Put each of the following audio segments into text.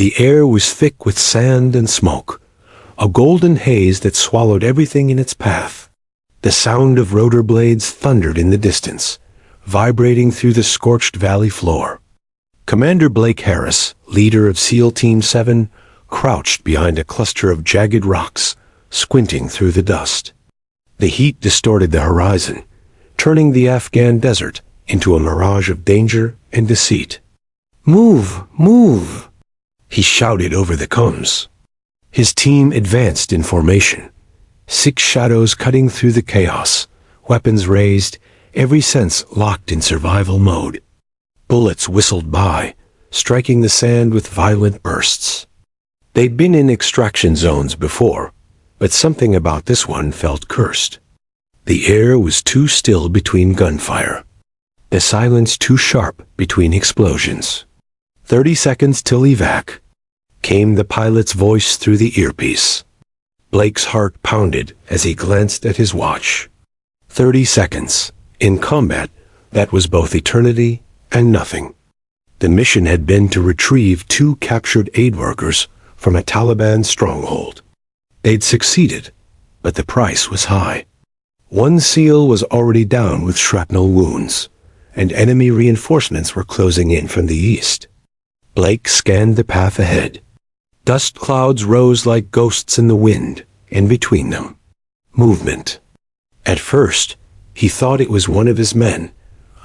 The air was thick with sand and smoke, a golden haze that swallowed everything in its path. The sound of rotor blades thundered in the distance, vibrating through the scorched valley floor. Commander Blake Harris, leader of SEAL Team 7, crouched behind a cluster of jagged rocks, squinting through the dust. The heat distorted the horizon, turning the Afghan desert into a mirage of danger and deceit. "Move! Move!" he shouted over the comms. His team advanced in formation, 6 shadows cutting through the chaos, weapons raised, every sense locked in survival mode. Bullets whistled by, striking the sand with violent bursts. They'd been in extraction zones before, but something about this one felt cursed. The air was too still between gunfire, the silence too sharp between explosions. 30 seconds till evac, came the pilot's voice through the earpiece. Blake's heart pounded as he glanced at his watch. 30 seconds. In combat, that was both eternity and nothing. The mission had been to retrieve 2 captured aid workers from a Taliban stronghold. They'd succeeded, but the price was high. 1 SEAL was already down with shrapnel wounds, and enemy reinforcements were closing in from the east. Blake scanned the path ahead. Dust clouds rose like ghosts in the wind, and between them, movement. At first, he thought it was one of his men,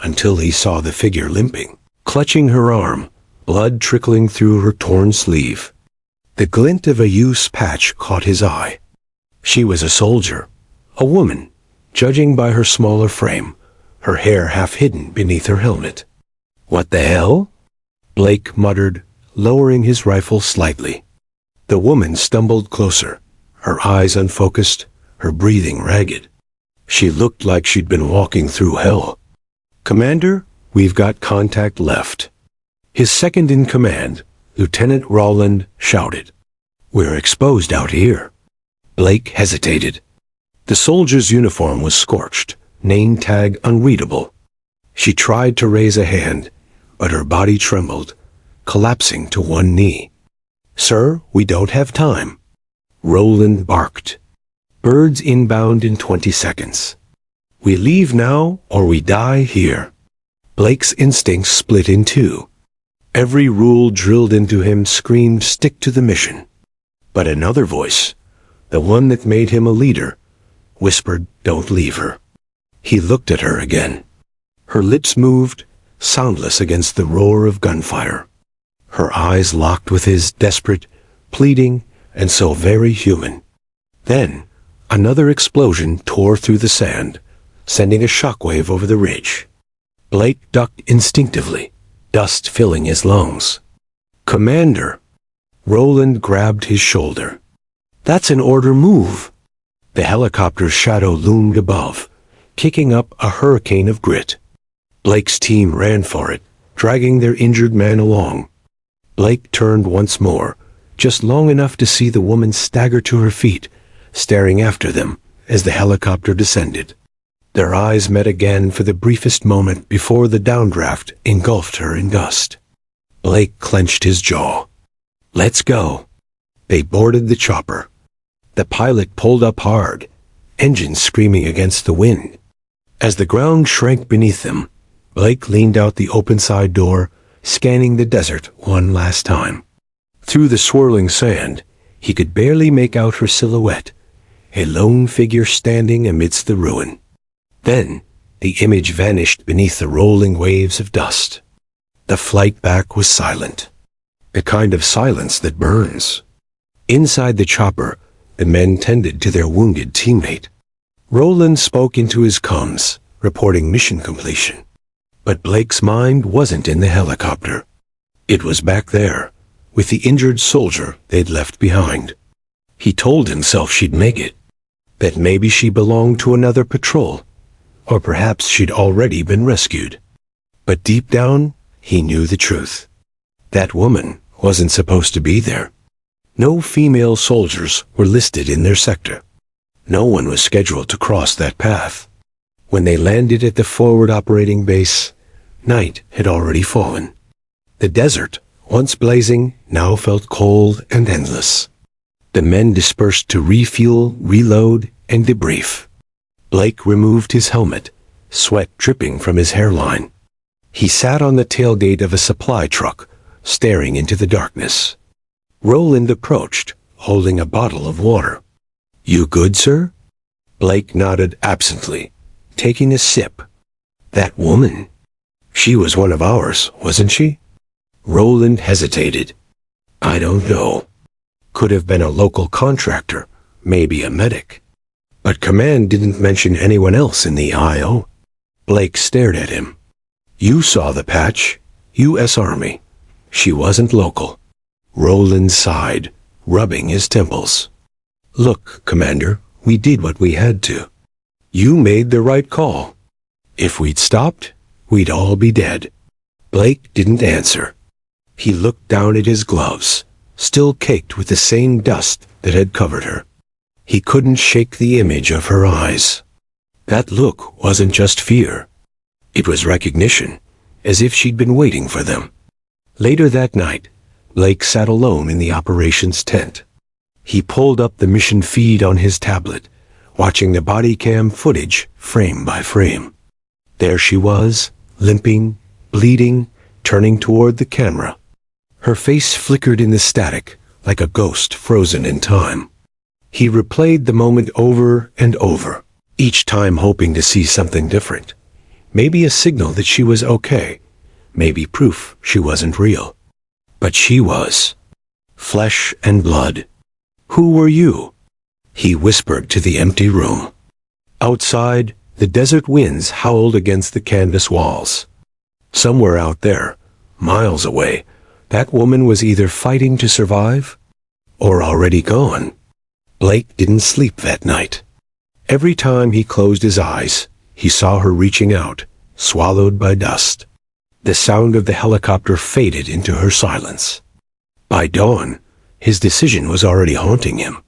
until he saw the figure limping, clutching her arm, blood trickling through her torn sleeve. The glint of a use patch caught his eye. She was a soldier, a woman, judging by her smaller frame, her hair half hidden beneath her helmet. "What the hell?" Blake muttered, lowering his rifle slightly. The woman stumbled closer, her eyes unfocused, her breathing ragged. She looked like she'd been walking through hell. "Commander, we've got contact left." His second-in-command, Lieutenant Rowland, shouted. "We're exposed out here." Blake hesitated. The soldier's uniform was scorched, name tag unreadable. She tried to raise a hand, but her body trembled, collapsing to one knee. "Sir, we don't have time." Rowland barked. "Birds inbound in 20 seconds. We leave now or we die here." Blake's instincts split in two. Every rule drilled into him screamed stick to the mission. But another voice, the one that made him a leader, whispered don't leave her. He looked at her again. Her lips moved, soundless against the roar of gunfire. Her eyes locked with his, desperate, pleading, and so very human. Then, another explosion tore through the sand, sending a shockwave over the ridge. Blake ducked instinctively, dust filling his lungs. "Commander!" Rowland grabbed his shoulder. "That's an order, move!" The helicopter's shadow loomed above, kicking up a hurricane of grit. Blake's team ran for it, dragging their injured man along. Blake turned once more, just long enough to see the woman stagger to her feet, staring after them as the helicopter descended. Their eyes met again for the briefest moment before the downdraft engulfed her in dust. Blake clenched his jaw. "Let's go." They boarded the chopper. The pilot pulled up hard, engines screaming against the wind. As the ground shrank beneath them, Blake leaned out the open side door, scanning the desert one last time. Through the swirling sand, he could barely make out her silhouette, a lone figure standing amidst the ruin. Then, the image vanished beneath the rolling waves of dust. The flight back was silent, the kind of silence that burns. Inside the chopper, the men tended to their wounded teammate. Rowland spoke into his comms, reporting mission completion. But Blake's mind wasn't in the helicopter. It was back there, with the injured soldier they'd left behind. He told himself she'd make it, that maybe she belonged to another patrol, or perhaps she'd already been rescued. But deep down, he knew the truth. That woman wasn't supposed to be there. No female soldiers were listed in their sector. No one was scheduled to cross that path. When they landed at the forward operating base, night had already fallen. The desert once blazing, now felt cold and endless. The men dispersed to refuel, reload, and debrief. Blake removed his helmet, sweat dripping from his hairline. He sat on the tailgate of a supply truck, staring into the darkness. Roland approached, holding a bottle of water. "You good, sir?" Blake nodded absently, taking a sip. "That woman. She was one of ours, wasn't she?" Roland hesitated. "I don't know. Could have been a local contractor, maybe a medic. But command didn't mention anyone else in the IO." Blake stared at him. "You saw the patch. U.S. Army. She wasn't local." Roland sighed, rubbing his temples. "Look, Commander, we did what we had to. You made the right call. If we'd stopped, we'd all be dead." Blake didn't answer. He looked down at his gloves, still caked with the same dust that had covered her. He couldn't shake the image of her eyes. That look wasn't just fear. It was recognition, as if she'd been waiting for them. Later that night, Blake sat alone in the operations tent. He pulled up the mission feed on his tablet, watching the body cam footage frame by frame. There she was, limping, bleeding, turning toward the camera. Her face flickered in the static, like a ghost frozen in time. He replayed the moment over and over, each time hoping to see something different. Maybe a signal that she was okay, maybe proof she wasn't real. But she was. Flesh and blood. "Who were you?" he whispered to the empty room. Outside, the desert winds howled against the canvas walls. Somewhere out there, miles away, that woman was either fighting to survive or already gone. Blake didn't sleep that night. Every time he closed his eyes, he saw her reaching out, swallowed by dust. The sound of the helicopter faded into her silence. By dawn, his decision was already haunting him.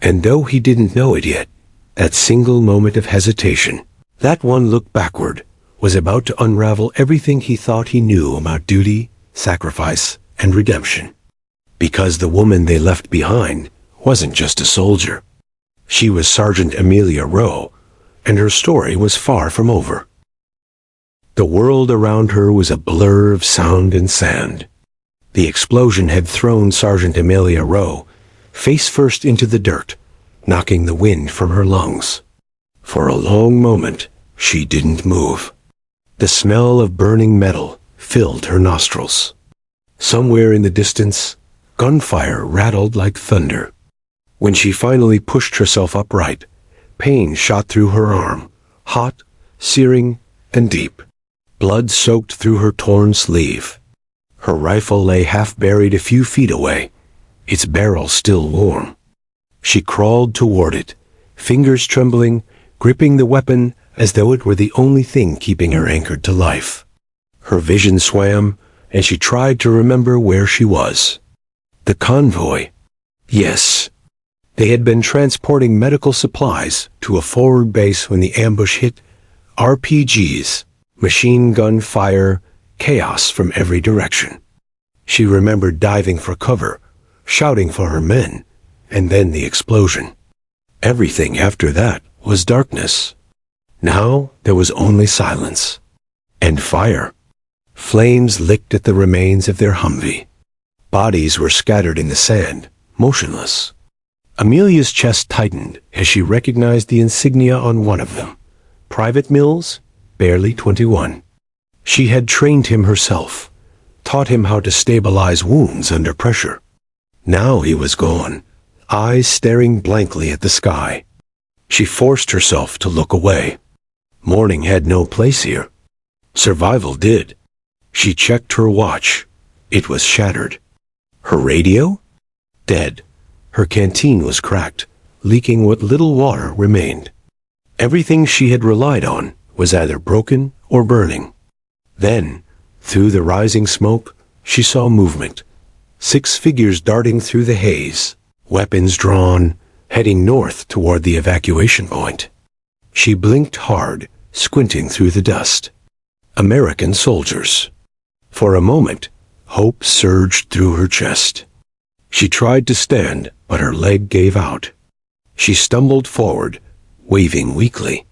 And though he didn't know it yet, that single moment of hesitation, that one look backward, was about to unravel everything he thought he knew about duty, sacrifice, and redemption. Because the woman they left behind wasn't just a soldier. She was Sergeant Amelia Rowe, and her story was far from over. The world around her was a blur of sound and sand. The explosion had thrown Sergeant Amelia Rowe face first into the dirt, knocking the wind from her lungs. For a long moment, she didn't move. The smell of burning metal filled her nostrils. Somewhere in the distance, gunfire rattled like thunder. When she finally pushed herself upright, pain shot through her arm, hot, searing, and deep. Blood soaked through her torn sleeve. Her rifle lay half buried a few feet away, its barrel still warm. She crawled toward it, fingers trembling, gripping the weapon as though it were the only thing keeping her anchored to life. Her vision swam, and she tried to remember where she was. The convoy. Yes. They had been transporting medical supplies to a forward base when the ambush hit. RPGs, machine gun fire, chaos from every direction. She remembered diving for cover, shouting for her men, and then the explosion. Everything after that was darkness. Now there was only silence. And fire. Flames licked at the remains of their Humvee. Bodies were scattered in the sand, motionless. Amelia's chest tightened as she recognized the insignia on one of them. Private Mills, barely 21. She had trained him herself, taught him how to stabilize wounds under pressure. Now he was gone, eyes staring blankly at the sky. She forced herself to look away. Morning had no place here. Survival did. She checked her watch. It was shattered. Her radio? Dead. Her canteen was cracked, leaking what little water remained. Everything she had relied on was either broken or burning. Then, through the rising smoke, she saw movement. 6 figures darting through the haze, weapons drawn, heading north toward the evacuation point. She blinked hard, squinting through the dust. American soldiers. For a moment, Hope surged through her chest. She tried to stand, but her leg gave out. She stumbled forward, waving weakly.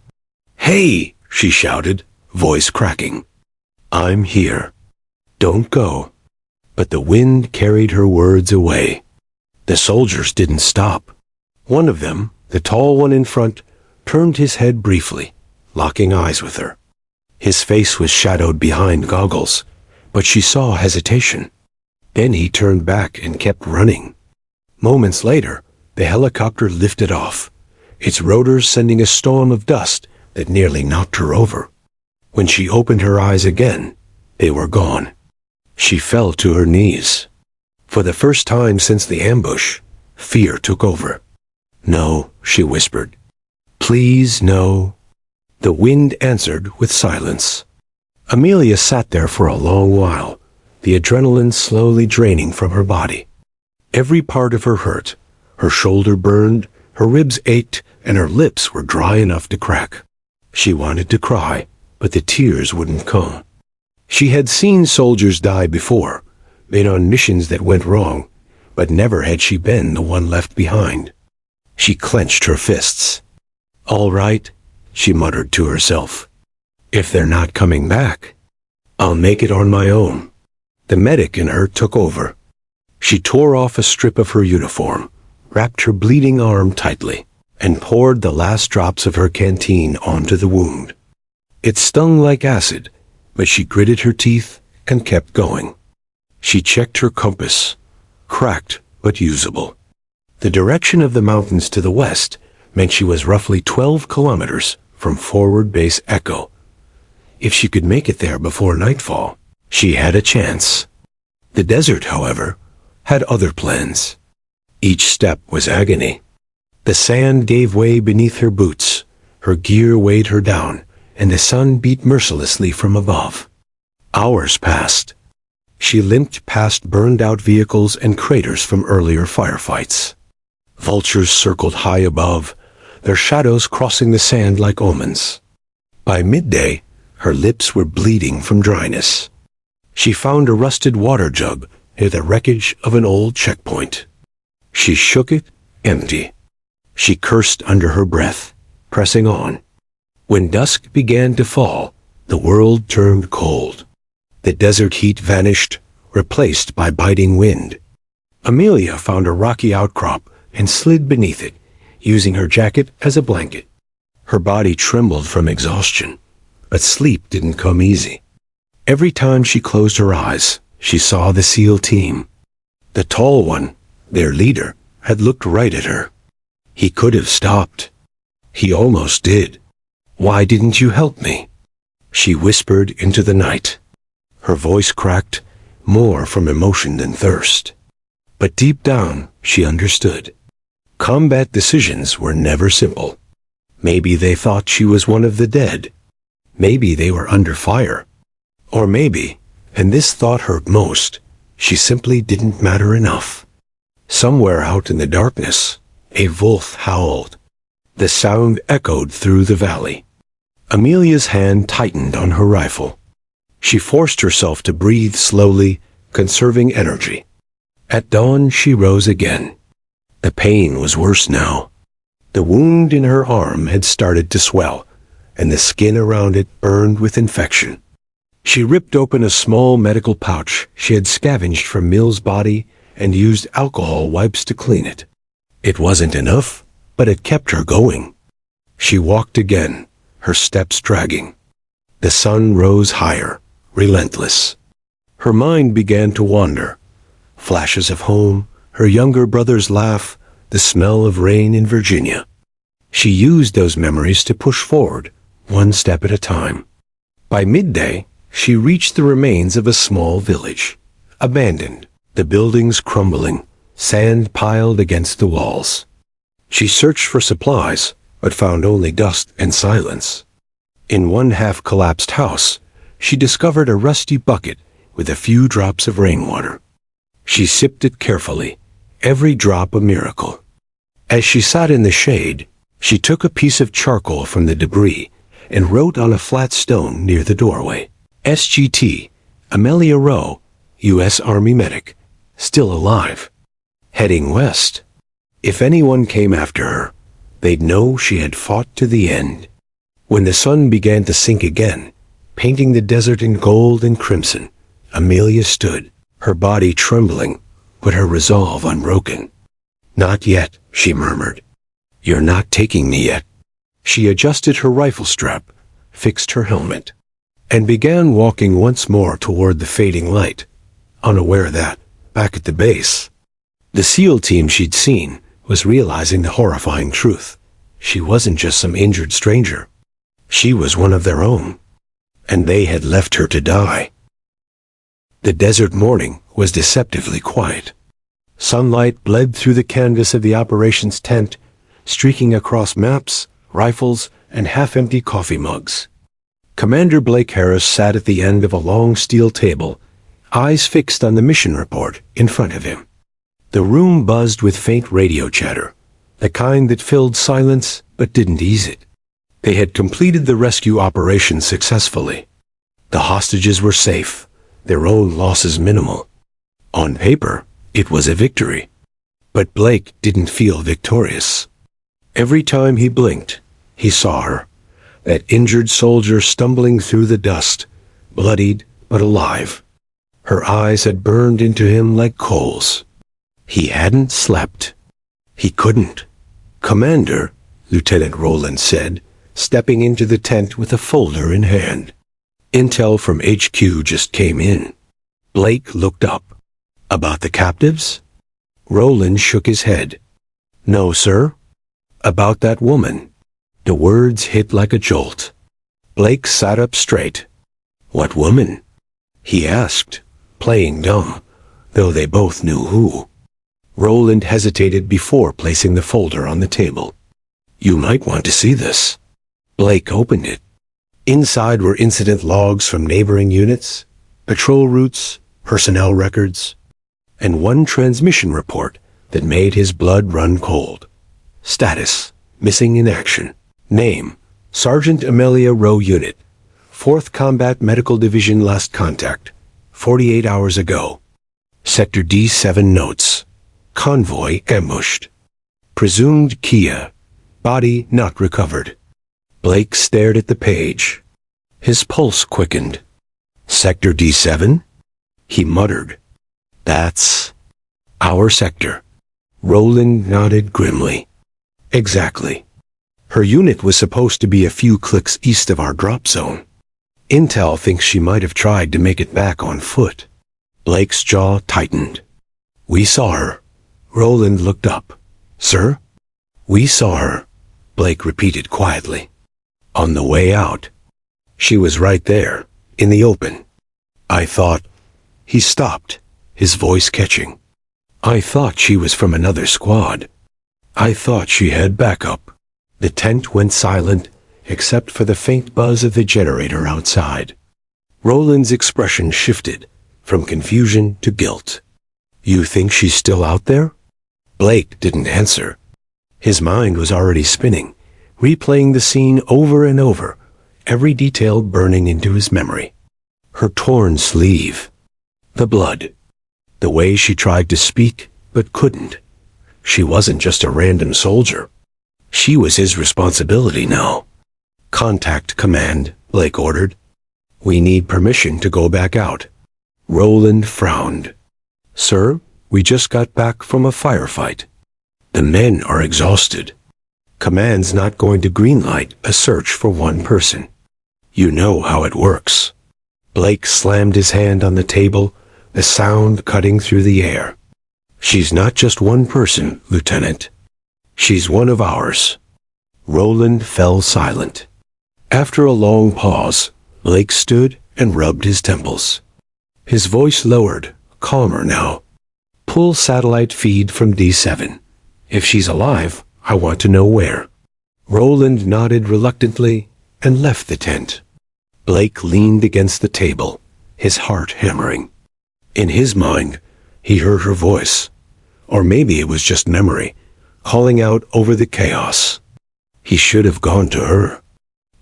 "Hey!" she shouted, voice cracking. "I'm here. Don't go." But the wind carried her words away. The soldiers didn't stop. One of them, the tall one in front, turned his head briefly, locking eyes with her. His face was shadowed behind goggles, but she saw hesitation. Then he turned back and kept running. Moments later, the helicopter lifted off, its rotors sending a storm of dust that nearly knocked her over. When she opened her eyes again, they were gone. She fell to her knees. For the first time since the ambush, fear took over. "No," she whispered. "Please, no." The wind answered with silence. Amelia sat there for a long while, the adrenaline slowly draining from her body. Every part of her hurt. Her shoulder burned, her ribs ached, and her lips were dry enough to crack. She wanted to cry, but the tears wouldn't come. She had seen soldiers die before, been on missions that went wrong, but never had she been the one left behind. She clenched her fists. "All right," she muttered to herself. "If they're not coming back, I'll make it on my own." The medic in her took over. She tore off a strip of her uniform, wrapped her bleeding arm tightly, and poured the last drops of her canteen onto the wound. It stung like acid, but she gritted her teeth and kept going. She checked her compass, cracked but usable. The direction of the mountains to the west meant she was roughly 12 kilometers from Forward Base Echo. If she could make it there before nightfall, she had a chance. The desert, however, had other plans. Each step was agony. The sand gave way beneath her boots, her gear weighed her down, and the sun beat mercilessly from above. Hours passed. She limped past burned-out vehicles and craters from earlier firefights. Vultures circled high above, their shadows crossing the sand like omens. By midday, her lips were bleeding from dryness. She found a rusted water jug near the wreckage of an old checkpoint. She shook it, empty. She cursed under her breath, pressing on. When dusk began to fall, the world turned cold. The desert heat vanished, replaced by biting wind. Amelia found a rocky outcrop and slid beneath it, using her jacket as a blanket. Her body trembled from exhaustion, but sleep didn't come easy. Every time she closed her eyes, she saw the SEAL team. The tall one, their leader, had looked right at her. He could have stopped. He almost did. "Why didn't you help me?" she whispered into the night. Her voice cracked, more from emotion than thirst. But deep down, she understood. Combat decisions were never simple. Maybe they thought she was one of the dead. Maybe they were under fire. Or maybe, and this thought hurt most, she simply didn't matter enough. Somewhere out in the darkness, a wolf howled. The sound echoed through the valley. Amelia's hand tightened on her rifle. She forced herself to breathe slowly, conserving energy. At dawn, she rose again. The pain was worse now. The wound in her arm had started to swell, and the skin around it burned with infection. She ripped open a small medical pouch she had scavenged from Mill's body and used alcohol wipes to clean it. It wasn't enough, but it kept her going. She walked again, her steps dragging. The sun rose higher, relentless. Her mind began to wander. Flashes of home, her younger brother's laugh, the smell of rain in Virginia. She used those memories to push forward, one step at a time. By midday, she reached the remains of a small village, abandoned, the buildings crumbling, sand piled against the walls. She searched for supplies, but found only dust and silence. In one half-collapsed house, she discovered a rusty bucket with a few drops of rainwater. She sipped it carefully, every drop a miracle. As she sat in the shade, she took a piece of charcoal from the debris and wrote on a flat stone near the doorway, "SGT, Amelia Rowe, U.S. Army medic, still alive, heading west. If anyone came after her, they'd know she had fought to the end. When the sun began to sink again, painting the desert in gold and crimson, Amelia stood, her body trembling, but her resolve unbroken. "Not yet," she murmured. "You're not taking me yet." She adjusted her rifle strap, fixed her helmet, and began walking once more toward the fading light, unaware that, back at the base, the SEAL team she'd seen was realizing the horrifying truth. She wasn't just some injured stranger. She was one of their own, and they had left her to die. The desert morning was deceptively quiet. Sunlight bled through the canvas of the operations tent, streaking across maps, rifles, and half-empty coffee mugs. Commander Blake Harris sat at the end of a long steel table, eyes fixed on the mission report in front of him. The room buzzed with faint radio chatter, the kind that filled silence but didn't ease it. They had completed the rescue operation successfully. The hostages were safe, their own losses minimal. On paper, it was a victory. But Blake didn't feel victorious. Every time he blinked, he saw her, that injured soldier stumbling through the dust, bloodied but alive. Her eyes had burned into him like coals. He hadn't slept. He couldn't. "Commander," Lieutenant Rowland said, stepping into the tent with a folder in hand. "Intel from HQ just came in." Blake looked up. "About the captives?" Rowland shook his head. "No, sir." "About that woman." The words hit like a jolt. Blake sat up straight. "What woman?" he asked, playing dumb, though they both knew who. Rowland hesitated before placing the folder on the table. "You might want to see this." Blake opened it. Inside were incident logs from neighboring units, patrol routes, personnel records, and one transmission report that made his blood run cold. Status: missing in action. Name: Sergeant Amelia Rowe Unit, 4th Combat Medical Division. Last contact 48 hours ago. Sector D7 notes: convoy ambushed. Presumed Kia. Body not recovered. Blake stared at the page. His pulse quickened. "Sector D7? He muttered. "That's our sector." Rowland nodded grimly. "Exactly. Her unit was supposed to be a few clicks east of our drop zone. Intel thinks she might have tried to make it back on foot." Blake's jaw tightened. "We saw her." Rowland looked up. "Sir?" "We saw her," Blake repeated quietly. "On the way out. She was right there, in the open. I thought—" He stopped, his voice catching. "I thought she was from another squad. I thought she had backup." The tent went silent, except for the faint buzz of the generator outside. Rowland's expression shifted, from confusion to guilt. "You think she's still out there?" Blake didn't answer. His mind was already spinning, replaying the scene over and over, every detail burning into his memory. Her torn sleeve, the blood, the way she tried to speak but couldn't. She wasn't just a random soldier. She was his responsibility now. "Contact command," Blake ordered. "We need permission to go back out." Rowland frowned. "Sir, we just got back from a firefight. The men are exhausted. Command's not going to greenlight a search for one person. You know how it works." Blake slammed his hand on the table, the sound cutting through the air. "She's not just one person, Lieutenant. She's one of ours." Rowland fell silent. After a long pause, Blake stood and rubbed his temples. His voice lowered, calmer now. "Pull satellite feed from D7. If she's alive, I want to know where." Rowland nodded reluctantly and left the tent. Blake leaned against the table, his heart hammering. In his mind, he heard her voice. Or maybe it was just memory, calling out over the chaos. He should have gone to her.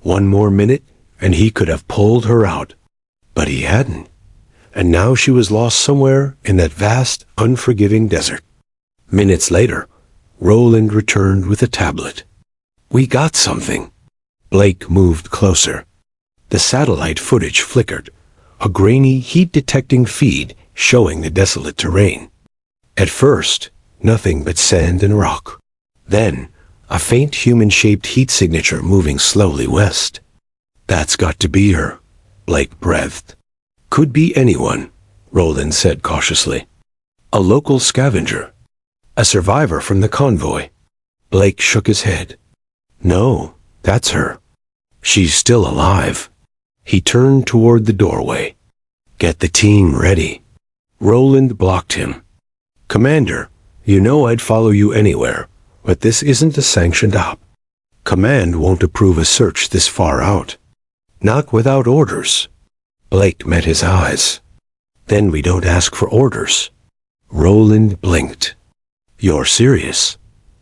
One more minute, and he could have pulled her out. But he hadn't. and now she was lost somewhere in that vast, unforgiving desert. Minutes later, Roland returned with a tablet. "We got something." Blake moved closer. The satellite footage flickered, a grainy, heat-detecting feed showing the desolate terrain. At first, nothing but sand and rock. Then, a faint human-shaped heat signature moving slowly west. "That's got to be her," Blake breathed. "Could be anyone," Roland said cautiously. "A local scavenger. A survivor from the convoy." Blake shook his head. "No, that's her. She's still alive." He turned toward the doorway. "Get the team ready." Roland blocked him. "Commander, you know I'd follow you anywhere, but this isn't a sanctioned op. Command won't approve a search this far out. Not without orders." Blake met his eyes. "Then we don't ask for orders." Roland blinked. "You're serious?"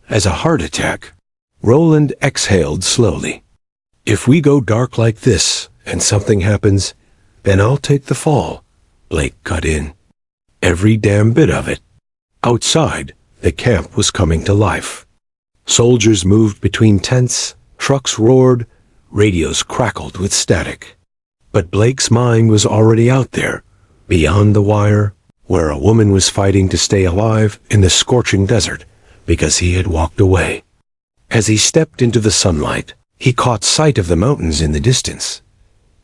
"As a heart attack." Roland exhaled slowly. "If we go dark like this and something happens, then I'll take the fall," Blake cut in. "Every damn bit of it." Outside, the camp was coming to life. Soldiers moved between tents, trucks roared, radios crackled with static. But Blake's mind was already out there, beyond the wire, where a woman was fighting to stay alive in the scorching desert because he had walked away. As he stepped into the sunlight, he caught sight of the mountains in the distance,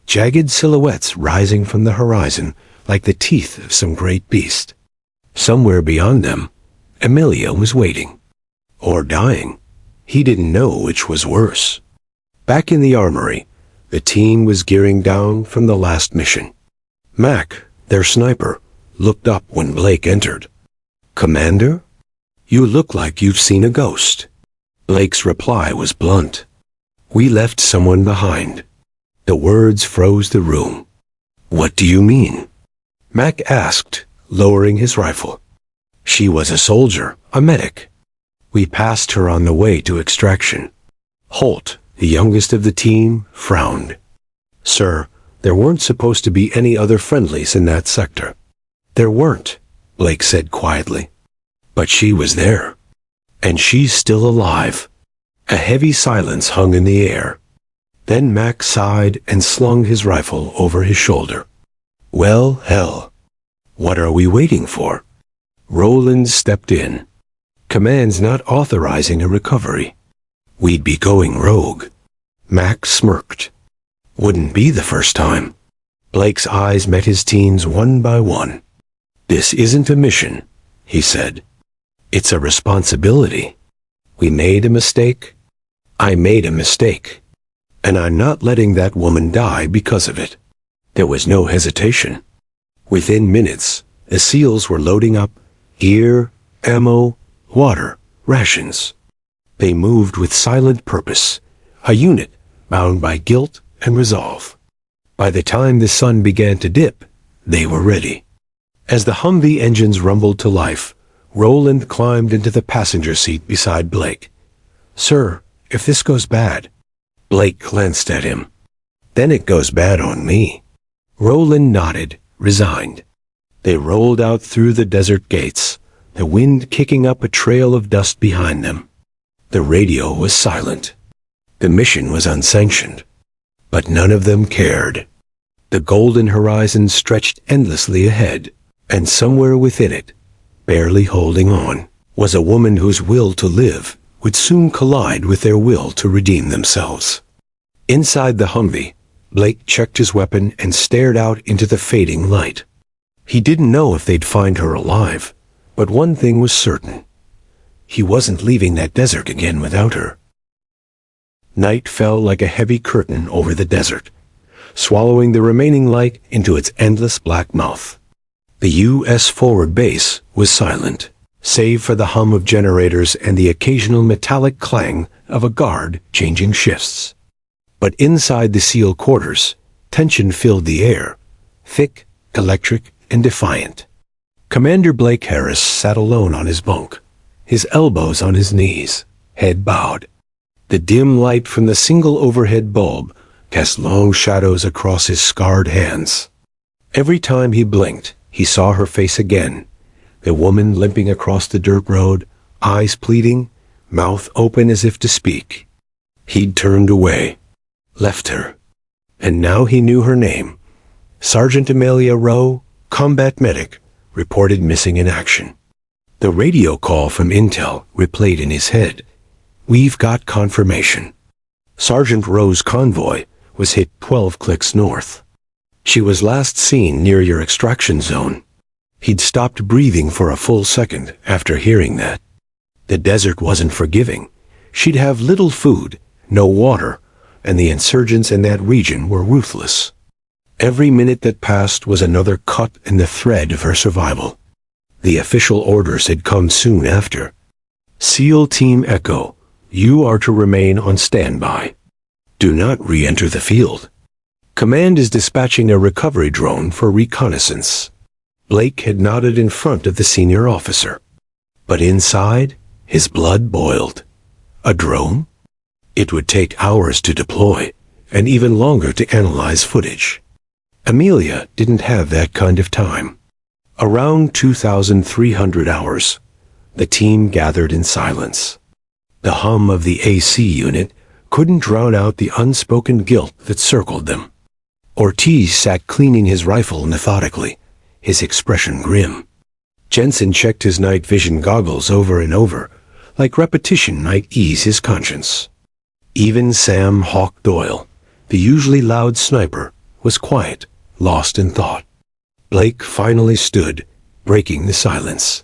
jagged silhouettes rising from the horizon like the teeth of some great beast. Somewhere beyond them, Amelia was waiting. Or dying. He didn't know which was worse. Back in the armory, the team was gearing down from the last mission. Mac, their sniper, looked up when Blake entered. "Commander? You look like you've seen a ghost." Blake's reply was blunt. "We left someone behind." The words froze the room. "What do you mean?" Mac asked, lowering his rifle. "She was a soldier, a medic. We passed her on the way to extraction." Holt, the youngest of the team, frowned. "Sir, there weren't supposed to be any other friendlies in that sector." "There weren't," Blake said quietly. "But she was there. And she's still alive." A heavy silence hung in the air. Then Mac sighed and slung his rifle over his shoulder. "Well, hell. What are we waiting for?" Roland stepped in. "Command's not authorizing a recovery. We'd be going rogue." Mac smirked. "Wouldn't be the first time." Blake's eyes met his team's one by one. "This isn't a mission," he said. "It's a responsibility. We made a mistake. I made a mistake. And I'm not letting that woman die because of it." There was no hesitation. Within minutes, the SEALs were loading up gear, ammo, water, rations. They moved with silent purpose, a unit bound by guilt and resolve. By the time the sun began to dip, they were ready. As the Humvee engines rumbled to life, Roland climbed into the passenger seat beside Blake. "Sir, if this goes bad..." Blake glanced at him. "Then it goes bad on me." Roland nodded, resigned. They rolled out through the desert gates, the wind kicking up a trail of dust behind them. The radio was silent. The mission was unsanctioned. But none of them cared. The golden horizon stretched endlessly ahead, and somewhere within it, barely holding on, was a woman whose will to live would soon collide with their will to redeem themselves. Inside the Humvee, Blake checked his weapon and stared out into the fading light. He didn't know if they'd find her alive, but one thing was certain. He wasn't leaving that desert again without her. Night fell like a heavy curtain over the desert, swallowing the remaining light into its endless black mouth. The U.S. forward base was silent, save for the hum of generators and the occasional metallic clang of a guard changing shifts. But inside the SEAL quarters, tension filled the air, thick, electric, and defiant. Commander Blake Harris sat alone on his bunk, his elbows on his knees, head bowed. The dim light from the single overhead bulb cast long shadows across his scarred hands. Every time he blinked, he saw her face again, the woman limping across the dirt road, eyes pleading, mouth open as if to speak. He'd turned away, left her, and now he knew her name. Sergeant Amelia Rowe, combat medic, reported missing in action. The radio call from Intel replayed in his head. We've got confirmation. Sergeant Rowe's convoy was hit 12 clicks north. She was last seen near your extraction zone. He'd stopped breathing for a full second after hearing that. The desert wasn't forgiving. She'd have little food, no water, and the insurgents in that region were ruthless. Every minute that passed was another cut in the thread of her survival. The official orders had come soon after. SEAL Team Echo, you are to remain on standby. Do not re-enter the field. Command is dispatching a recovery drone for reconnaissance. Blake had nodded in front of the senior officer. But inside, his blood boiled. A drone? It would take hours to deploy, and even longer to analyze footage. Amelia didn't have that kind of time. Around 2,300 hours, the team gathered in silence. The hum of the AC unit couldn't drown out the unspoken guilt that circled them. Ortiz sat cleaning his rifle methodically, his expression grim. Jensen checked his night vision goggles over and over, like repetition might ease his conscience. Even Sam Hawk Doyle, the usually loud sniper, was quiet, lost in thought. Blake finally stood, breaking the silence.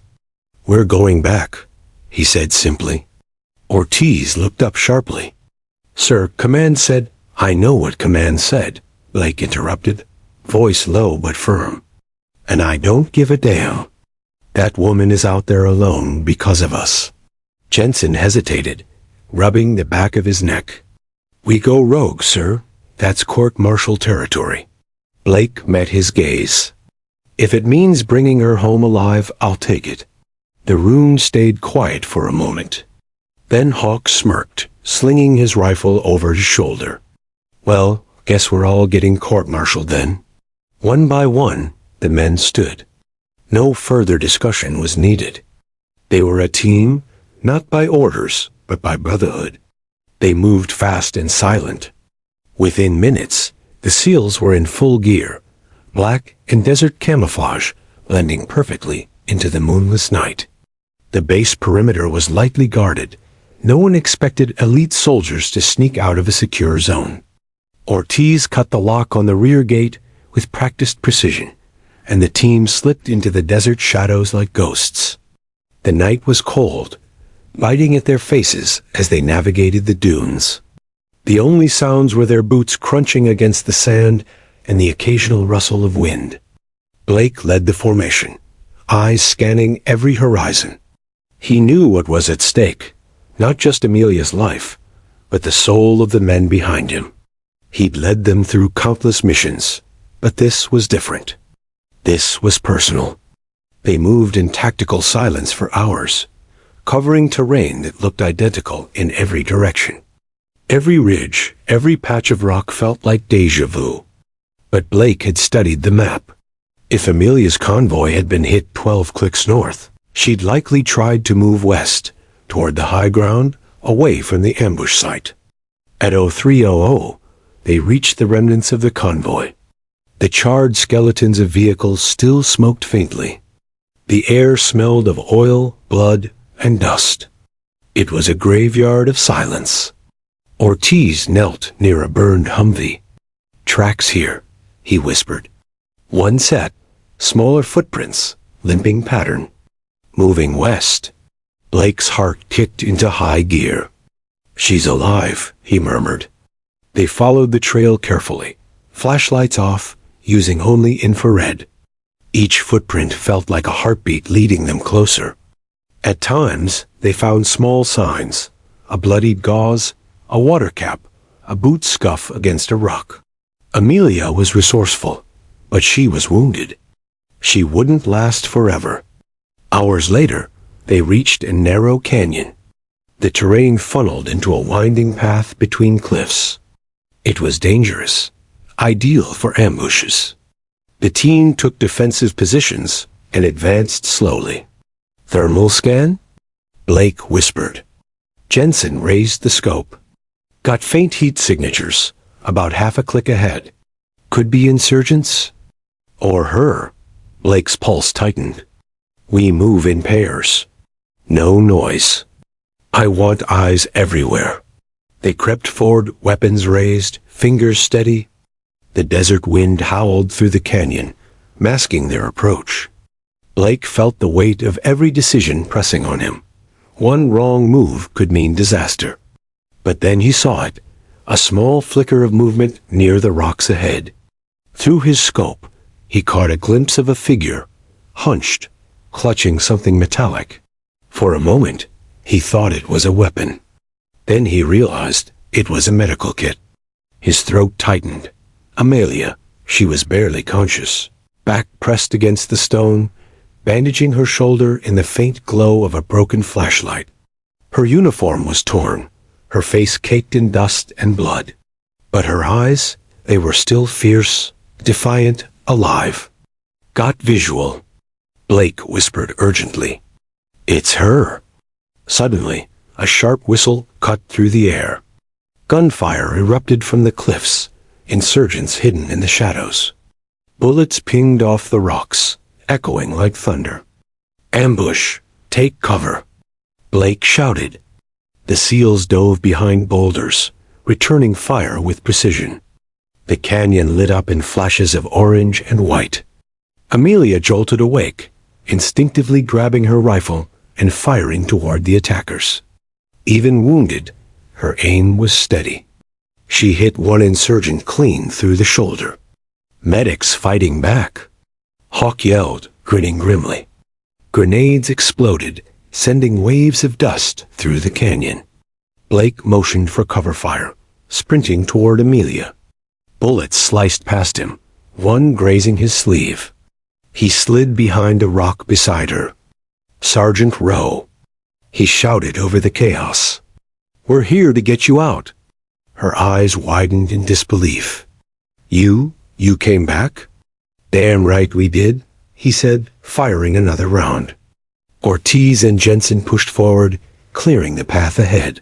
We're going back, he said simply. Ortiz looked up sharply. Sir, Command said. I know what Command said, Blake interrupted, voice low but firm. And I don't give a damn. That woman is out there alone because of us. Jensen hesitated, rubbing the back of his neck. We go rogue, sir. That's court-martial territory. Blake met his gaze. If it means bringing her home alive, I'll take it. The Rune stayed quiet for a moment. Then Hawk smirked, slinging his rifle over his shoulder. Well, guess we're all getting court-martialed then. One by one, the men stood. No further discussion was needed. They were a team, not by orders, but by brotherhood. They moved fast and silent. Within minutes, the SEALs were in full gear, black and desert camouflage, blending perfectly into the moonless night. The base perimeter was lightly guarded. No one expected elite soldiers to sneak out of a secure zone. Ortiz cut the lock on the rear gate with practiced precision, and the team slipped into the desert shadows like ghosts. The night was cold, biting at their faces as they navigated the dunes. The only sounds were their boots crunching against the sand and the occasional rustle of wind. Blake led the formation, eyes scanning every horizon. He knew what was at stake, not just Amelia's life, but the soul of the men behind him. He'd led them through countless missions, but this was different. This was personal. They moved in tactical silence for hours, covering terrain that looked identical in every direction. Every ridge, every patch of rock felt like déjà vu. But Blake had studied the map. If Amelia's convoy had been hit 12 clicks north, she'd likely tried to move west, toward the high ground, away from the ambush site. At 0300, they reached the remnants of the convoy. The charred skeletons of vehicles still smoked faintly. The air smelled of oil, blood, and dust. It was a graveyard of silence. Ortiz knelt near a burned Humvee. Tracks here, he whispered. One set, smaller footprints, limping pattern. Moving west. Blake's heart kicked into high gear. She's alive, he murmured. They followed the trail carefully, flashlights off, using only infrared. Each footprint felt like a heartbeat leading them closer. At times, they found small signs, a bloodied gauze, a water cap, a boot scuff against a rock. Amelia was resourceful, but she was wounded. She wouldn't last forever. Hours later, they reached a narrow canyon. The terrain funneled into a winding path between cliffs. It was dangerous, ideal for ambushes. The team took defensive positions and advanced slowly. "Thermal scan?" Blake whispered. Jensen raised the scope. "Got faint heat signatures, about half a click ahead. Could be insurgents? Or her." Blake's pulse tightened. "We move in pairs. No noise. I want eyes everywhere." They crept forward, weapons raised, fingers steady. The desert wind howled through the canyon, masking their approach. Blake felt the weight of every decision pressing on him. One wrong move could mean disaster. But then he saw it, a small flicker of movement near the rocks ahead. Through his scope, he caught a glimpse of a figure, hunched, clutching something metallic. For a moment, he thought it was a weapon. Then he realized it was a medical kit. His throat tightened. Amelia, she was barely conscious, back pressed against the stone, bandaging her shoulder in the faint glow of a broken flashlight. Her uniform was torn, her face caked in dust and blood. But her eyes, they were still fierce, defiant, alive. "Got visual," Blake whispered urgently. "It's her." Suddenly, a sharp whistle cut through the air. Gunfire erupted from the cliffs, insurgents hidden in the shadows. Bullets pinged off the rocks, echoing like thunder. "Ambush! Take cover!" Blake shouted. The SEALs dove behind boulders, returning fire with precision. The canyon lit up in flashes of orange and white. Amelia jolted awake, instinctively grabbing her rifle and firing toward the attackers. Even wounded, her aim was steady. She hit one insurgent clean through the shoulder. Medics fighting back. Hawk yelled, grinning grimly. Grenades exploded, sending waves of dust through the canyon. Blake motioned for cover fire, sprinting toward Amelia. Bullets sliced past him, one grazing his sleeve. He slid behind a rock beside her. "Sergeant Rowe," he shouted over the chaos. "We're here to get you out." Her eyes widened in disbelief. You came back?" "Damn right we did," he said, firing another round. Ortiz and Jensen pushed forward, clearing the path ahead.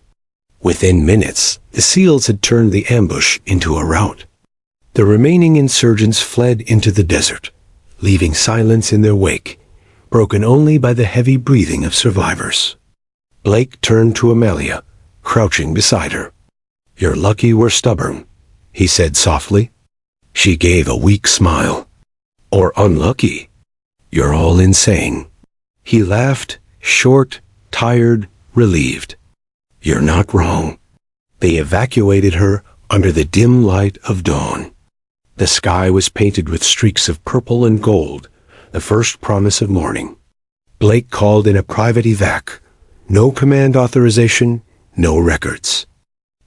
Within minutes, the SEALs had turned the ambush into a rout. The remaining insurgents fled into the desert, leaving silence in their wake, broken only by the heavy breathing of survivors. Blake turned to Amelia, crouching beside her. "You're lucky we're stubborn," he said softly. She gave a weak smile. "Or unlucky. You're all insane." He laughed, short, tired, relieved. "You're not wrong." They evacuated her under the dim light of dawn. The sky was painted with streaks of purple and gold, the first promise of morning. Blake called in a private evac. No command authorization, no records.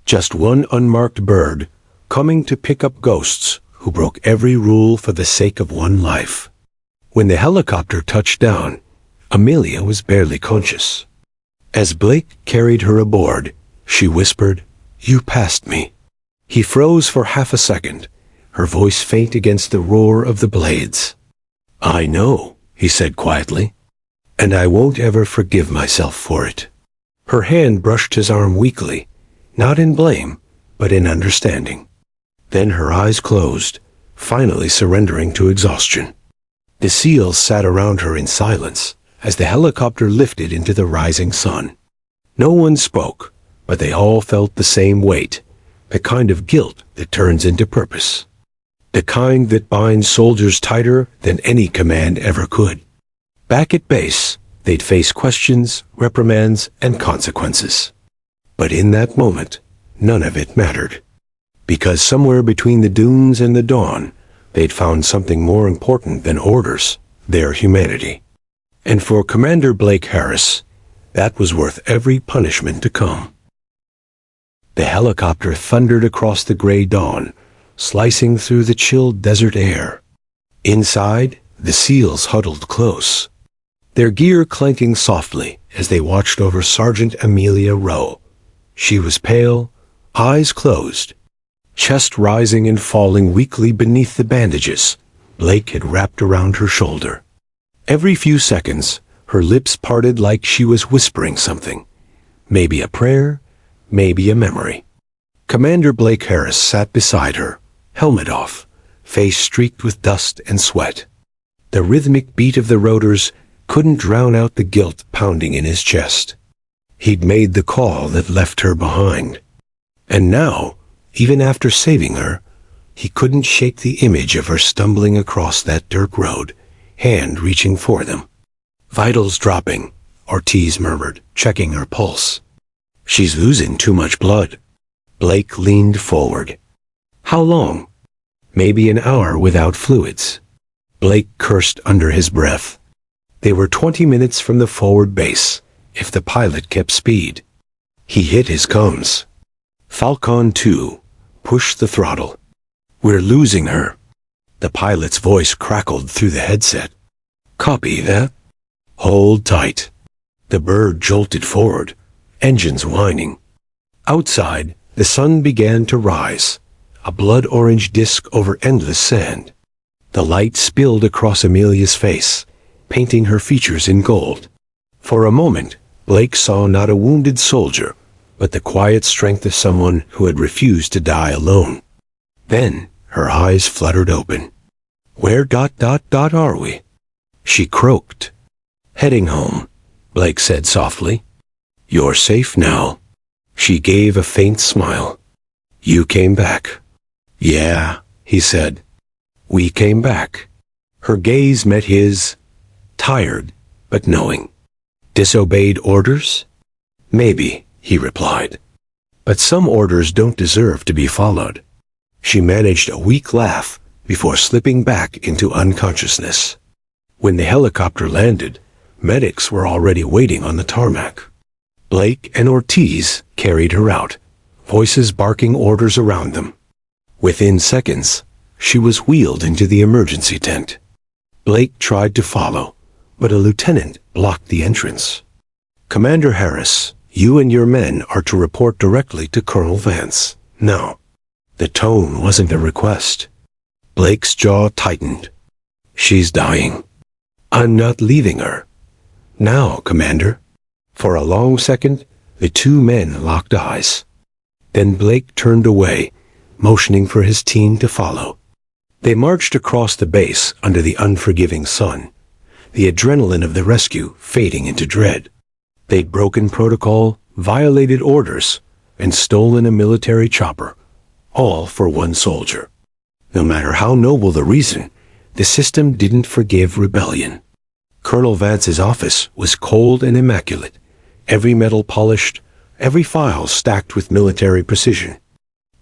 Just one unmarked bird, coming to pick up ghosts who broke every rule for the sake of one life. When the helicopter touched down, Amelia was barely conscious. As Blake carried her aboard, she whispered, "You passed me." He froze for half a second, her voice faint against the roar of the blades. "I know," he said quietly, "and I won't ever forgive myself for it." Her hand brushed his arm weakly, not in blame, but in understanding. Then her eyes closed, finally surrendering to exhaustion. The SEALs sat around her in silence as the helicopter lifted into the rising sun. No one spoke, but they all felt the same weight, the kind of guilt that turns into purpose. The kind that binds soldiers tighter than any command ever could. Back at base, they'd face questions, reprimands, and consequences. But in that moment, none of it mattered. Because somewhere between the dunes and the dawn, they'd found something more important than orders, their humanity. And for Commander Blake Harris, that was worth every punishment to come. The helicopter thundered across the gray dawn, slicing through the chill desert air. Inside, the SEALs huddled close, their gear clanking softly as they watched over Sergeant Amelia Rowe. She was pale, eyes closed, chest rising and falling weakly beneath the bandages, Blake had wrapped around her shoulder. Every few seconds, her lips parted like she was whispering something. Maybe a prayer, maybe a memory. Commander Blake Harris sat beside her, helmet off, face streaked with dust and sweat. The rhythmic beat of the rotors couldn't drown out the guilt pounding in his chest. He'd made the call that left her behind. And now, even after saving her, he couldn't shake the image of her stumbling across that dirt road, hand reaching for them. Vitals dropping, Ortiz murmured, checking her pulse. She's losing too much blood. Blake leaned forward. How long? Maybe an hour without fluids. Blake cursed under his breath. They were 20 minutes from the forward base, if the pilot kept speed. He hit his comms. Falcon 2, push the throttle. We're losing her. The pilot's voice crackled through the headset. Copy that. Hold tight. The bird jolted forward, engines whining. Outside, the sun began to rise, a blood-orange disk over endless sand. The light spilled across Amelia's face, painting her features in gold. For a moment, Blake saw not a wounded soldier, but the quiet strength of someone who had refused to die alone. Then, her eyes fluttered open. Where ... are we? She croaked. Heading home, Blake said softly. You're safe now. She gave a faint smile. You came back. Yeah, he said. We came back. Her gaze met his, tired but knowing. Disobeyed orders? Maybe, he replied. But some orders don't deserve to be followed. She managed a weak laugh before slipping back into unconsciousness. When the helicopter landed, medics were already waiting on the tarmac. Blake and Ortiz carried her out, voices barking orders around them. Within seconds, she was wheeled into the emergency tent. Blake tried to follow, but a lieutenant blocked the entrance. Commander Harris, you and your men are to report directly to Colonel Vance. Now. The tone wasn't a request. Blake's jaw tightened. She's dying. I'm not leaving her. Now, Commander. For a long second, the two men locked eyes. Then Blake turned away, motioning for his team to follow. They marched across the base under the unforgiving sun, the adrenaline of the rescue fading into dread. They'd broken protocol, violated orders, and stolen a military chopper, all for one soldier. No matter how noble the reason, the system didn't forgive rebellion. Colonel Vance's office was cold and immaculate, every metal polished, every file stacked with military precision.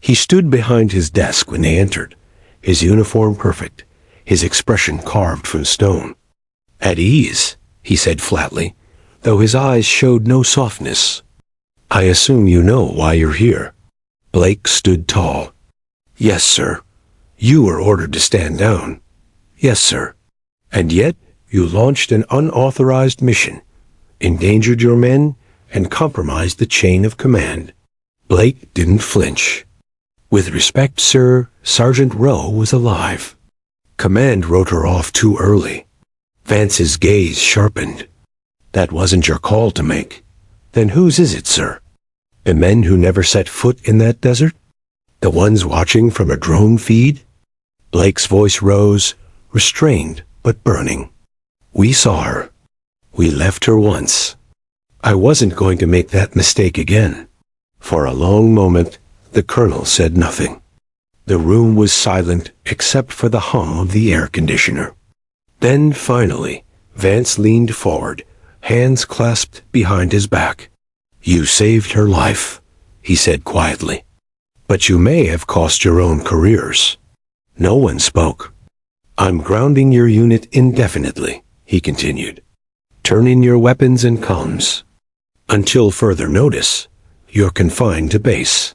He stood behind his desk when they entered, his uniform perfect, his expression carved from stone. At ease, he said flatly, though his eyes showed no softness. I assume you know why you're here. Blake stood tall. Yes, sir. You were ordered to stand down. Yes, sir. And yet, you launched an unauthorized mission, endangered your men, and compromised the chain of command. Blake didn't flinch. With respect, sir, Sergeant Rowe was alive. Command wrote her off too early. Vance's gaze sharpened. That wasn't your call to make. Then whose is it, sir? The men who never set foot in that desert? The ones watching from a drone feed? Blake's voice rose, restrained but burning. We saw her. We left her once. I wasn't going to make that mistake again. For a long moment, the colonel said nothing. The room was silent except for the hum of the air conditioner. Then, finally, Vance leaned forward, hands clasped behind his back. You saved her life, he said quietly. But you may have cost your own careers. No one spoke. I'm grounding your unit indefinitely, he continued. Turn in your weapons and comms. Until further notice, you're confined to base.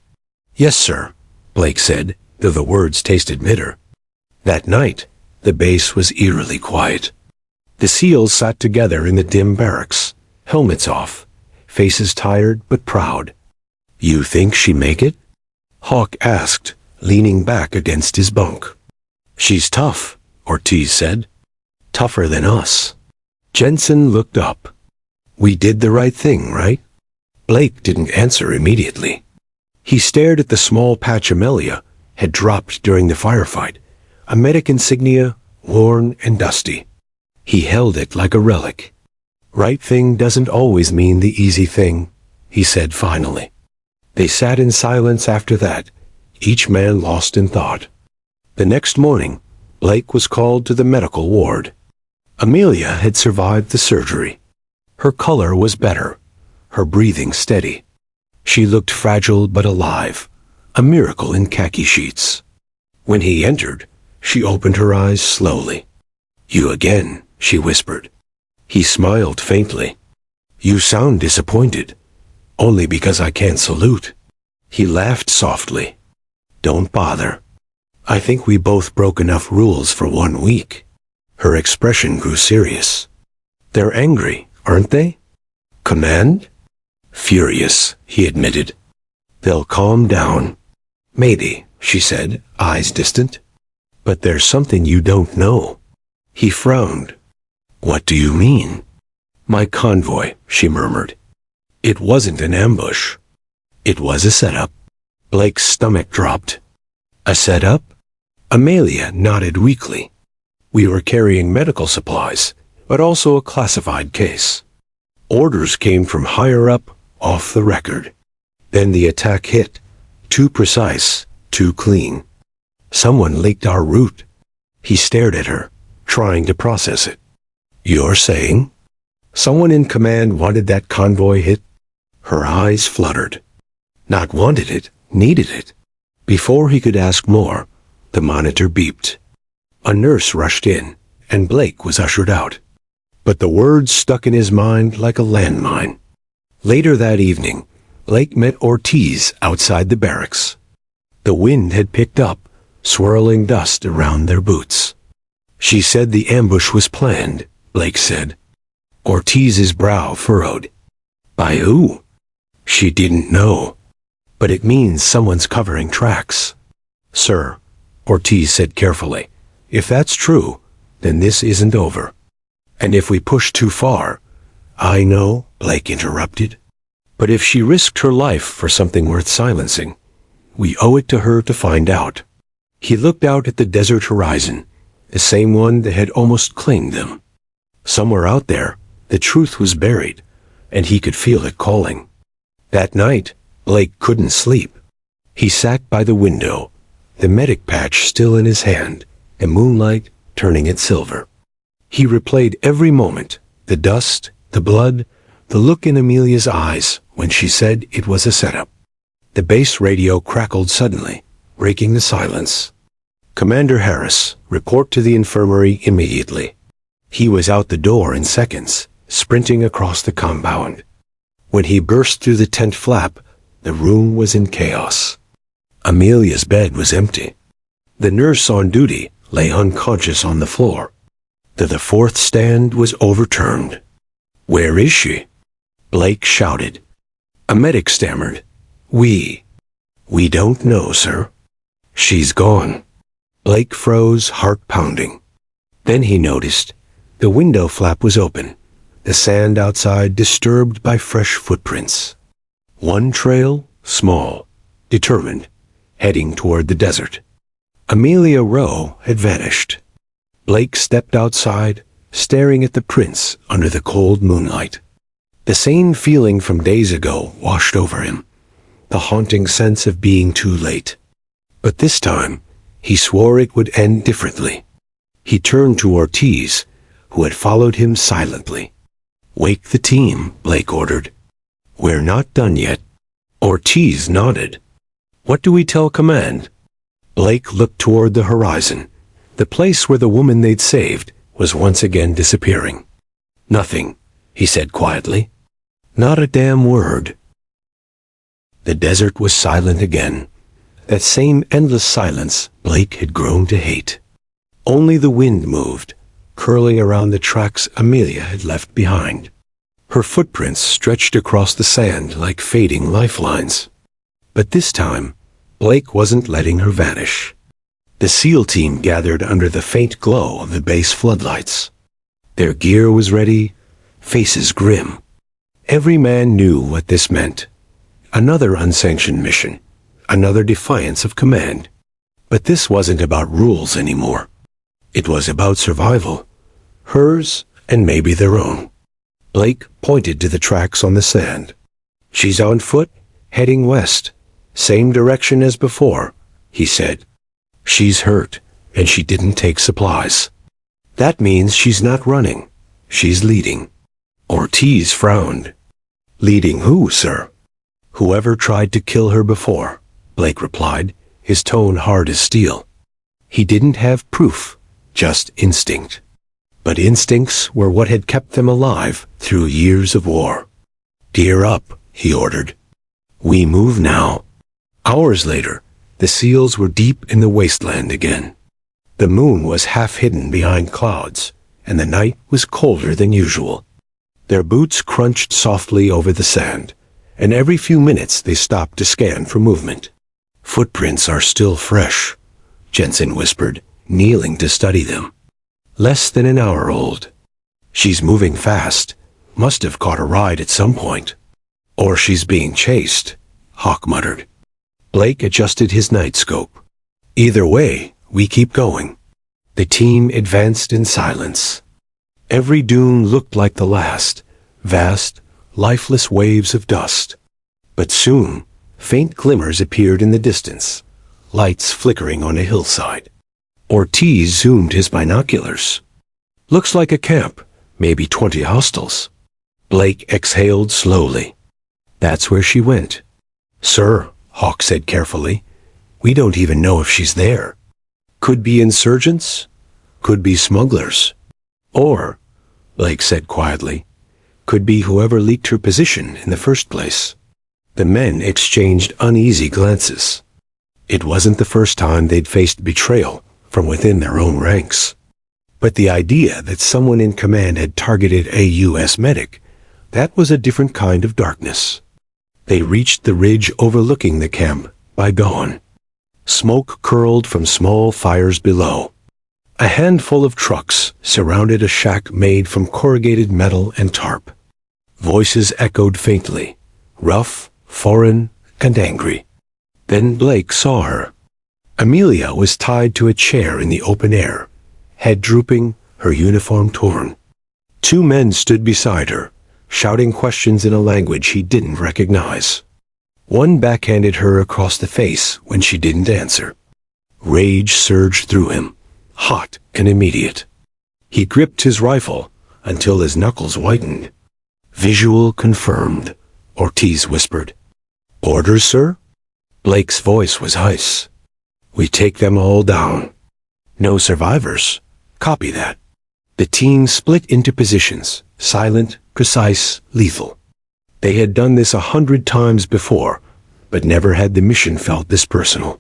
Yes, sir, Blake said, though the words tasted bitter. That night, the base was eerily quiet. The SEALs sat together in the dim barracks, helmets off, faces tired but proud. You think she'd make it? Hawk asked, leaning back against his bunk. She's tough, Ortiz said. Tougher than us. Jensen looked up. We did the right thing, right? Blake didn't answer immediately. He stared at the small patch Amelia had dropped during the firefight, a medic insignia, worn and dusty. He held it like a relic. Right thing doesn't always mean the easy thing, he said finally. They sat in silence after that, each man lost in thought. The next morning, Blake was called to the medical ward. Amelia had survived the surgery. Her color was better, her breathing steady. She looked fragile but alive, a miracle in khaki sheets. When he entered, she opened her eyes slowly. You again, she whispered. He smiled faintly. You sound disappointed. Only because I can't salute. He laughed softly. Don't bother. I think we both broke enough rules for 1 week. Her expression grew serious. They're angry, aren't they? Command? Furious, he admitted. They'll calm down. Maybe, she said, eyes distant. But there's something you don't know. He frowned. What do you mean? My convoy, she murmured. It wasn't an ambush. It was a setup. Blake's stomach dropped. A setup? Amelia nodded weakly. We were carrying medical supplies, but also a classified case. Orders came from higher up, off the record. Then the attack hit. Too precise, too clean. Someone leaked our route. He stared at her, trying to process it. You're saying? Someone in command wanted that convoy hit? Her eyes fluttered. Not wanted it, needed it. Before he could ask more, the monitor beeped. A nurse rushed in, and Blake was ushered out. But the words stuck in his mind like a landmine. Later that evening, Blake met Ortiz outside the barracks. The wind had picked up, swirling dust around their boots. She said the ambush was planned, Blake said. Ortiz's brow furrowed. By who? She didn't know. But it means someone's covering tracks. Sir, Ortiz said carefully, if that's true, then this isn't over. And if we push too far, I know, Blake interrupted. But if she risked her life for something worth silencing, we owe it to her to find out. He looked out at the desert horizon, the same one that had almost claimed them. Somewhere out there, the truth was buried, and he could feel it calling. That night, Blake couldn't sleep. He sat by the window, the medic patch still in his hand, and moonlight turning it silver. He replayed every moment, the dust, the blood, the look in Amelia's eyes when she said it was a setup. The base radio crackled suddenly, breaking the silence. Commander Harris, report to the infirmary immediately. He was out the door in seconds, sprinting across the compound. When he burst through the tent flap, the room was in chaos. Amelia's bed was empty. The nurse on duty lay unconscious on the floor. The fourth stand was overturned. Where is she? Blake shouted. A medic stammered. We don't know, sir. She's gone. Blake froze, heart pounding. Then he noticed the window flap was open, the sand outside disturbed by fresh footprints. One trail, small, determined, heading toward the desert. Amelia Rowe had vanished. Blake stepped outside, staring at the prints under the cold moonlight. The same feeling from days ago washed over him, the haunting sense of being too late. But this time, he swore it would end differently. He turned to Ortiz, who had followed him silently. Wake the team, Blake ordered. We're not done yet. Ortiz nodded. What do we tell command? Blake looked toward the horizon. The place where the woman they'd saved was once again disappearing. Nothing, he said quietly. Not a damn word. The desert was silent again. That same endless silence Blake had grown to hate. Only the wind moved, curling around the tracks Amelia had left behind. Her footprints stretched across the sand like fading lifelines. But this time, Blake wasn't letting her vanish. The SEAL team gathered under the faint glow of the base floodlights. Their gear was ready, faces grim. Every man knew what this meant. Another unsanctioned mission, another defiance of command. But this wasn't about rules anymore. It was about survival, hers and maybe their own. Blake pointed to the tracks on the sand. "She's on foot, heading west. Same direction as before," he said. "She's hurt, and she didn't take supplies. That means she's not running. She's leading." Ortiz frowned. "Leading who, sir?" "Whoever tried to kill her before," Blake replied, his tone hard as steel. He didn't have proof, just instinct. But instincts were what had kept them alive through years of war. "Gear up," he ordered. "We move now." Hours later, the SEALs were deep in the wasteland again. The moon was half hidden behind clouds, and the night was colder than usual. Their boots crunched softly over the sand, and every few minutes they stopped to scan for movement. "Footprints are still fresh," Jensen whispered, kneeling to study them. "Less than an hour old. She's moving fast. Must have caught a ride at some point. Or she's being chased," Hawk muttered. Blake adjusted his night scope. "Either way, we keep going." The team advanced in silence. Every dune looked like the last, vast, lifeless waves of dust. But soon, faint glimmers appeared in the distance, lights flickering on a hillside. Ortiz zoomed his binoculars. "Looks like a camp, maybe 20 hostiles." Blake exhaled slowly. "That's where she went." "Sir," Hawk said carefully, "we don't even know if she's there. Could be insurgents, could be smugglers. Or," Blake said quietly, "could be whoever leaked her position in the first place." The men exchanged uneasy glances. It wasn't the first time they'd faced betrayal from within their own ranks. But the idea that someone in command had targeted a U.S. medic, that was a different kind of darkness. They reached the ridge overlooking the camp by dawn. Smoke curled from small fires below. A handful of trucks surrounded a shack made from corrugated metal and tarp. Voices echoed faintly, rough, foreign, and angry. Then Blake saw her. Amelia was tied to a chair in the open air, head drooping, her uniform torn. Two men stood beside her, shouting questions in a language he didn't recognize. One backhanded her across the face when she didn't answer. Rage surged through him, hot and immediate. He gripped his rifle until his knuckles whitened. "Visual confirmed," Ortiz whispered. "Orders, sir?" Blake's voice was ice. "We take them all down. No survivors. Copy that." The team split into positions, silent, precise, lethal. They had done this 100 times before, but never had the mission felt this personal.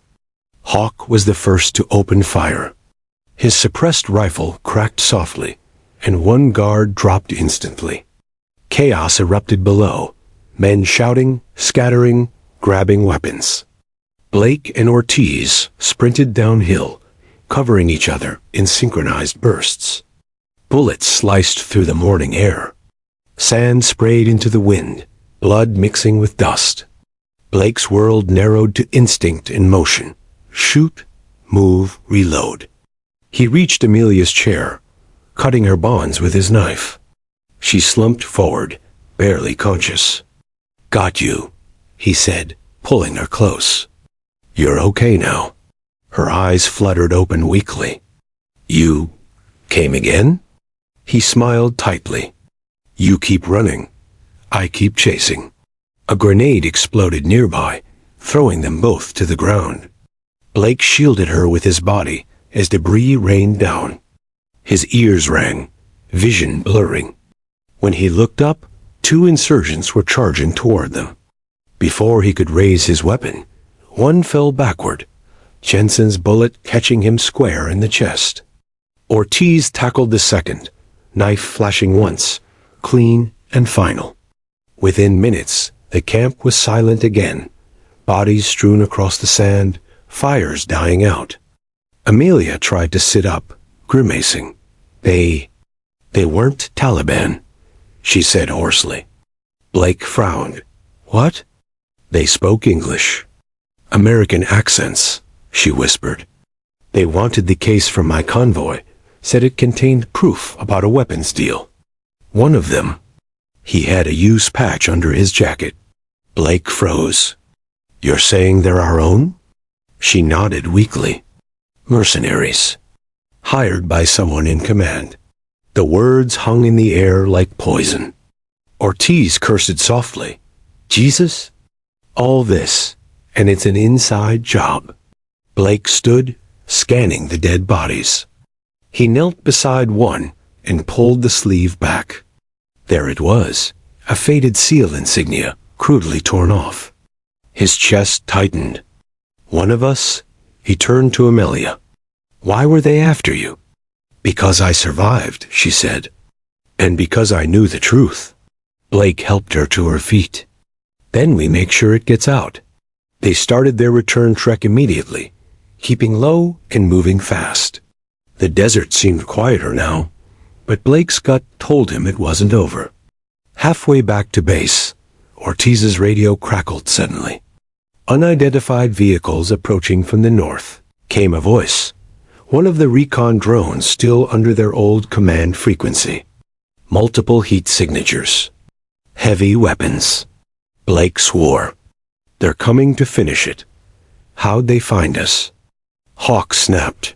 Hawk was the first to open fire. His suppressed rifle cracked softly, and one guard dropped instantly. Chaos erupted below, men shouting, scattering, grabbing weapons. Blake and Ortiz sprinted downhill, covering each other in synchronized bursts. Bullets sliced through the morning air. Sand sprayed into the wind, blood mixing with dust. Blake's world narrowed to instinct and motion. Shoot, move, reload. He reached Amelia's chair, cutting her bonds with his knife. She slumped forward, barely conscious. "Got you," he said, pulling her close. "You're okay now." Her eyes fluttered open weakly. "You came again?" He smiled tightly. "You keep running. I keep chasing." A grenade exploded nearby, throwing them both to the ground. Blake shielded her with his body as debris rained down. His ears rang, vision blurring. When he looked up, two insurgents were charging toward them. Before he could raise his weapon, one fell backward, Jensen's bullet catching him square in the chest. Ortiz tackled the second, knife flashing once, clean and final. Within minutes, the camp was silent again, bodies strewn across the sand, fires dying out. Amelia tried to sit up, grimacing. They weren't Taliban, she said hoarsely. Blake frowned. What? They spoke English. American accents, she whispered. They wanted the case from my convoy, said it contained proof about a weapons deal. One of them, he had a use patch under his jacket. Blake froze. You're saying they're our own? She nodded weakly. Mercenaries. Hired by someone in command. The words hung in the air like poison. Ortiz cursed softly. Jesus? All this, and it's an inside job. Blake stood, scanning the dead bodies. He knelt beside one and pulled the sleeve back. There it was, a faded seal insignia, crudely torn off. His chest tightened. One of us? He turned to Amelia. Why were they after you? Because I survived, she said. And because I knew the truth. Blake helped her to her feet. Then we make sure it gets out. They started their return trek immediately, keeping low and moving fast. The desert seemed quieter now, but Blake's gut told him it wasn't over. Halfway back to base, Ortiz's radio crackled suddenly. Unidentified vehicles approaching from the north. Came a voice. One of the recon drones still under their old command frequency. Multiple heat signatures. Heavy weapons. Blake swore. They're coming to finish it. How'd they find us? Hawk snapped.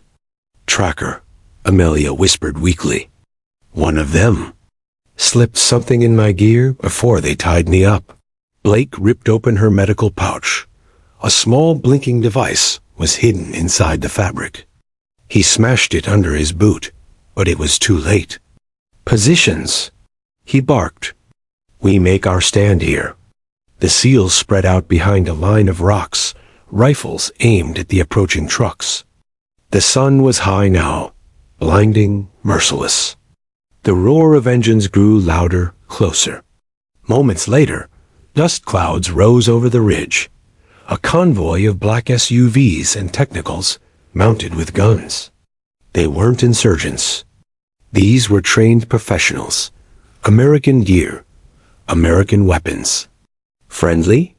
Tracker, Amelia whispered weakly. One of them. Slipped something in my gear before they tied me up. Blake ripped open her medical pouch. A small blinking device was hidden inside the fabric. He smashed it under his boot, but it was too late. Positions, he barked. We make our stand here. The SEALs spread out behind a line of rocks, rifles aimed at the approaching trucks. The sun was high now, blinding, merciless. The roar of engines grew louder, closer. Moments later, dust clouds rose over the ridge. A convoy of black SUVs and technicals, mounted with guns. They weren't insurgents. These were trained professionals. American gear. American weapons. Friendly?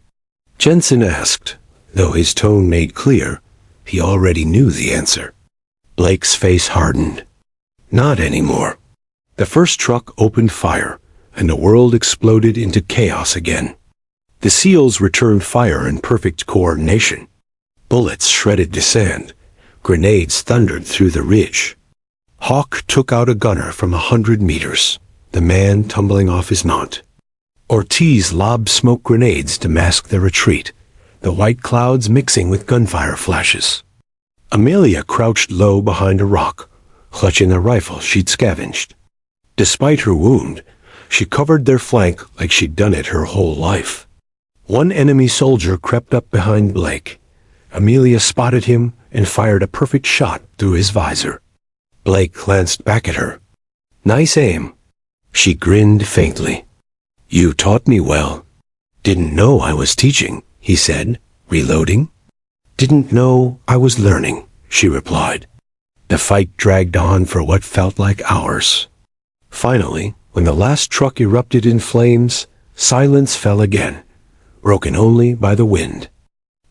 Jensen asked, though his tone made clear he already knew the answer. Blake's face hardened. Not anymore. The first truck opened fire, and the world exploded into chaos again. The SEALs returned fire in perfect coordination. Bullets shredded the sand. Grenades thundered through the ridge. Hawk took out a gunner from 100 meters, the man tumbling off his mount. Ortiz lobbed smoke grenades to mask their retreat, the white clouds mixing with gunfire flashes. Amelia crouched low behind a rock, clutching a rifle she'd scavenged. Despite her wound, she covered their flank like she'd done it her whole life. One enemy soldier crept up behind Blake. Amelia spotted him and fired a perfect shot through his visor. Blake glanced back at her. Nice aim. She grinned faintly. You taught me well. Didn't know I was teaching, he said, reloading. Didn't know I was learning, she replied. The fight dragged on for what felt like hours. Finally, when the last truck erupted in flames, silence fell again, broken only by the wind.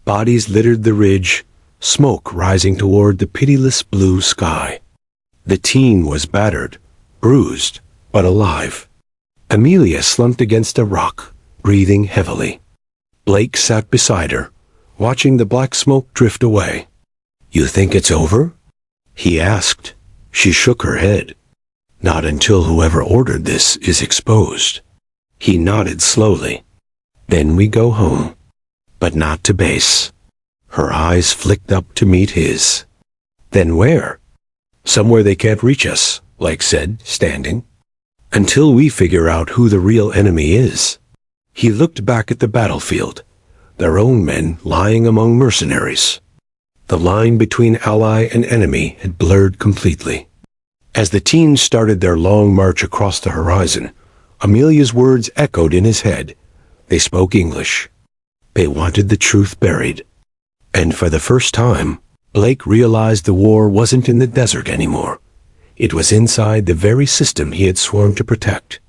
Bodies littered the ridge, smoke rising toward the pitiless blue sky. The team was battered, bruised, but alive. Amelia slumped against a rock, breathing heavily. Blake sat beside her, watching the black smoke drift away. You think it's over? He asked. She shook her head. Not until whoever ordered this is exposed. He nodded slowly. Then we go home. But not to base. Her eyes flicked up to meet his. Then where? Somewhere they can't reach us, Blake said, standing. Until we figure out who the real enemy is. He looked back at the battlefield, their own men lying among mercenaries. The line between ally and enemy had blurred completely. As the team started their long march across the horizon, Amelia's words echoed in his head. They spoke English. They wanted the truth buried. And for the first time, Blake realized the war wasn't in the desert anymore. It was inside the very system he had sworn to protect.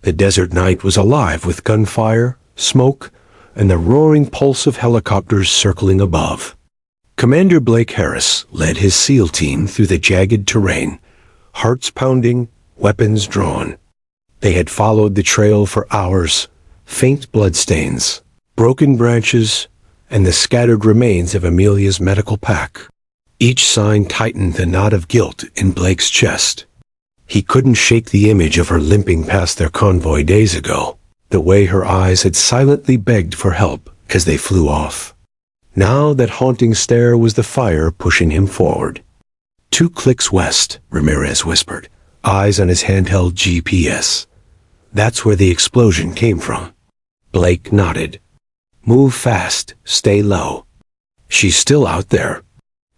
The desert night was alive with gunfire, smoke, and the roaring pulse of helicopters circling above. Commander Blake Harris led his SEAL team through the jagged terrain, hearts pounding, weapons drawn. They had followed the trail for hours, faint bloodstains, broken branches, and the scattered remains of Amelia's medical pack. Each sign tightened the knot of guilt in Blake's chest. He couldn't shake the image of her limping past their convoy days ago, the way her eyes had silently begged for help as they flew off. Now that haunting stare was the fire pushing him forward. 2 clicks west, Ramirez whispered, eyes on his handheld GPS. That's where the explosion came from. Blake nodded. Move fast, stay low. She's still out there.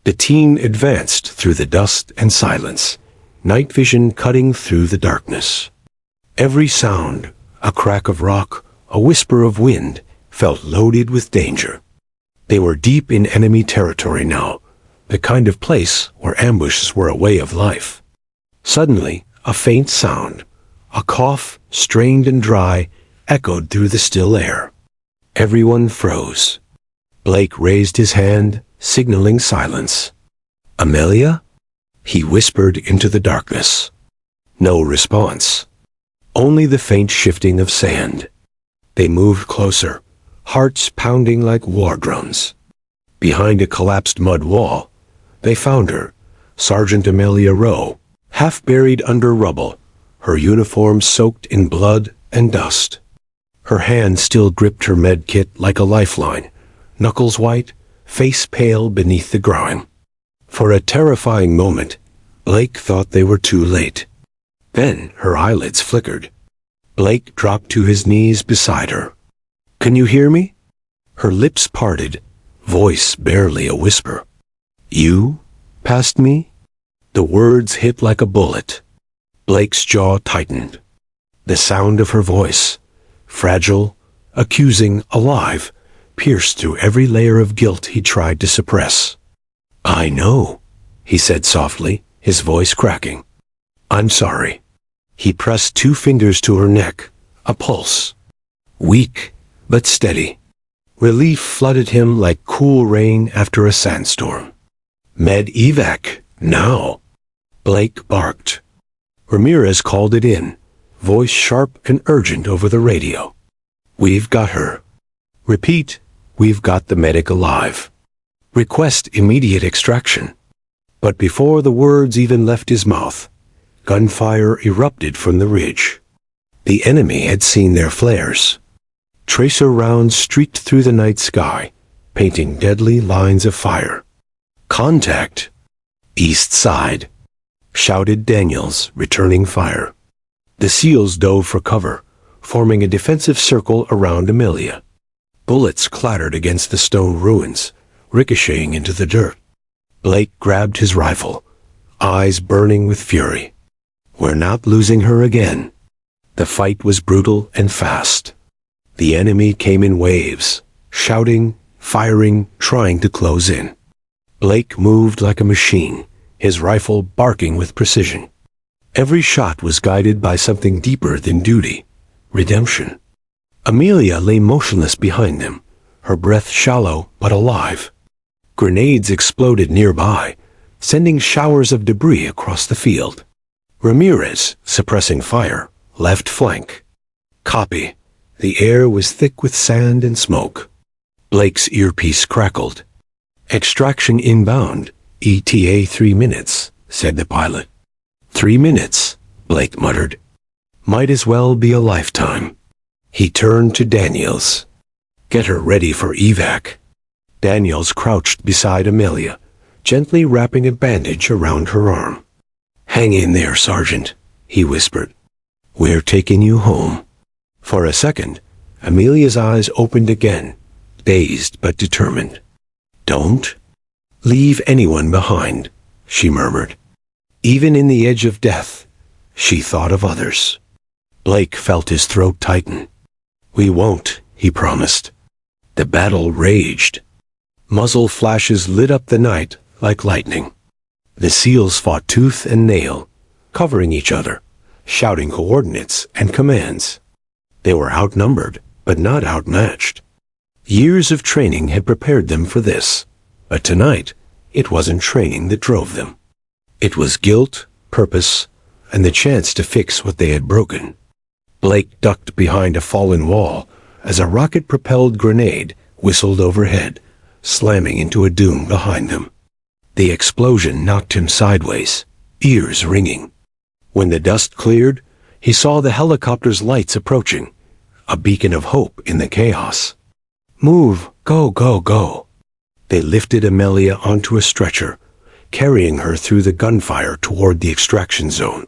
The teen advanced through the dust and silence, night vision cutting through the darkness. Every sound, a crack of rock, a whisper of wind, felt loaded with danger. They were deep in enemy territory now, the kind of place where ambushes were a way of life. Suddenly, a faint sound, a cough, strained and dry, echoed through the still air. Everyone froze. Blake raised his hand, signaling silence. "Amelia?" he whispered into the darkness. No response. Only the faint shifting of sand. They moved closer, hearts pounding like war drums. Behind a collapsed mud wall, they found her, Sergeant Amelia Rowe, half buried under rubble, her uniform soaked in blood and dust. Her hand still gripped her med kit like a lifeline, knuckles white, face pale beneath the grime. For a terrifying moment, Blake thought they were too late. Then her eyelids flickered. Blake dropped to his knees beside her. "Can you hear me?" Her lips parted, voice barely a whisper. "You? Past me?" The words hit like a bullet. Blake's jaw tightened. The sound of her voice, fragile, accusing, alive, pierced through every layer of guilt he tried to suppress. "I know," he said softly, his voice cracking. "I'm sorry." He pressed 2 fingers to her neck, a pulse. Weak, but steady. Relief flooded him like cool rain after a sandstorm. "Med evac, now!" Blake barked. Ramirez called it in, voice sharp and urgent over the radio. "We've got her." Repeat, "We've got the medic alive." Request immediate extraction. But before the words even left his mouth, gunfire erupted from the ridge. The enemy had seen their flares. Tracer rounds streaked through the night sky, painting deadly lines of fire. "Contact!" "East side!" shouted Daniels, returning fire. The SEALs dove for cover, forming a defensive circle around Amelia. Bullets clattered against the stone ruins, ricocheting into the dirt. Blake grabbed his rifle, eyes burning with fury. "We're not losing her again." The fight was brutal and fast. The enemy came in waves, shouting, firing, trying to close in. Blake moved like a machine, his rifle barking with precision. Every shot was guided by something deeper than duty, redemption. Amelia lay motionless behind them, her breath shallow but alive. Grenades exploded nearby, sending showers of debris across the field. Ramirez, suppressing fire, left flank. Copy. The air was thick with sand and smoke. Blake's earpiece crackled. "Extraction inbound, ETA 3 minutes, said the pilot. 3 minutes, Blake muttered. Might as well be a lifetime. He turned to Daniels. Get her ready for evac. Daniels crouched beside Amelia, gently wrapping a bandage around her arm. Hang in there, Sergeant, he whispered. We're taking you home. For a second, Amelia's eyes opened again, dazed but determined. Don't leave anyone behind, she murmured. Even in the edge of death, she thought of others. Blake felt his throat tighten. We won't, he promised. The battle raged. Muzzle flashes lit up the night like lightning. The seals fought tooth and nail, covering each other, shouting coordinates and commands. They were outnumbered, but not outmatched. Years of training had prepared them for this, but tonight, it wasn't training that drove them. It was guilt, purpose, and the chance to fix what they had broken. Blake ducked behind a fallen wall as a rocket-propelled grenade whistled overhead, slamming into a dune behind them. The explosion knocked him sideways, ears ringing. When the dust cleared, he saw the helicopter's lights approaching, a beacon of hope in the chaos. Move, go, go, go. They lifted Amelia onto a stretcher, carrying her through the gunfire toward the extraction zone.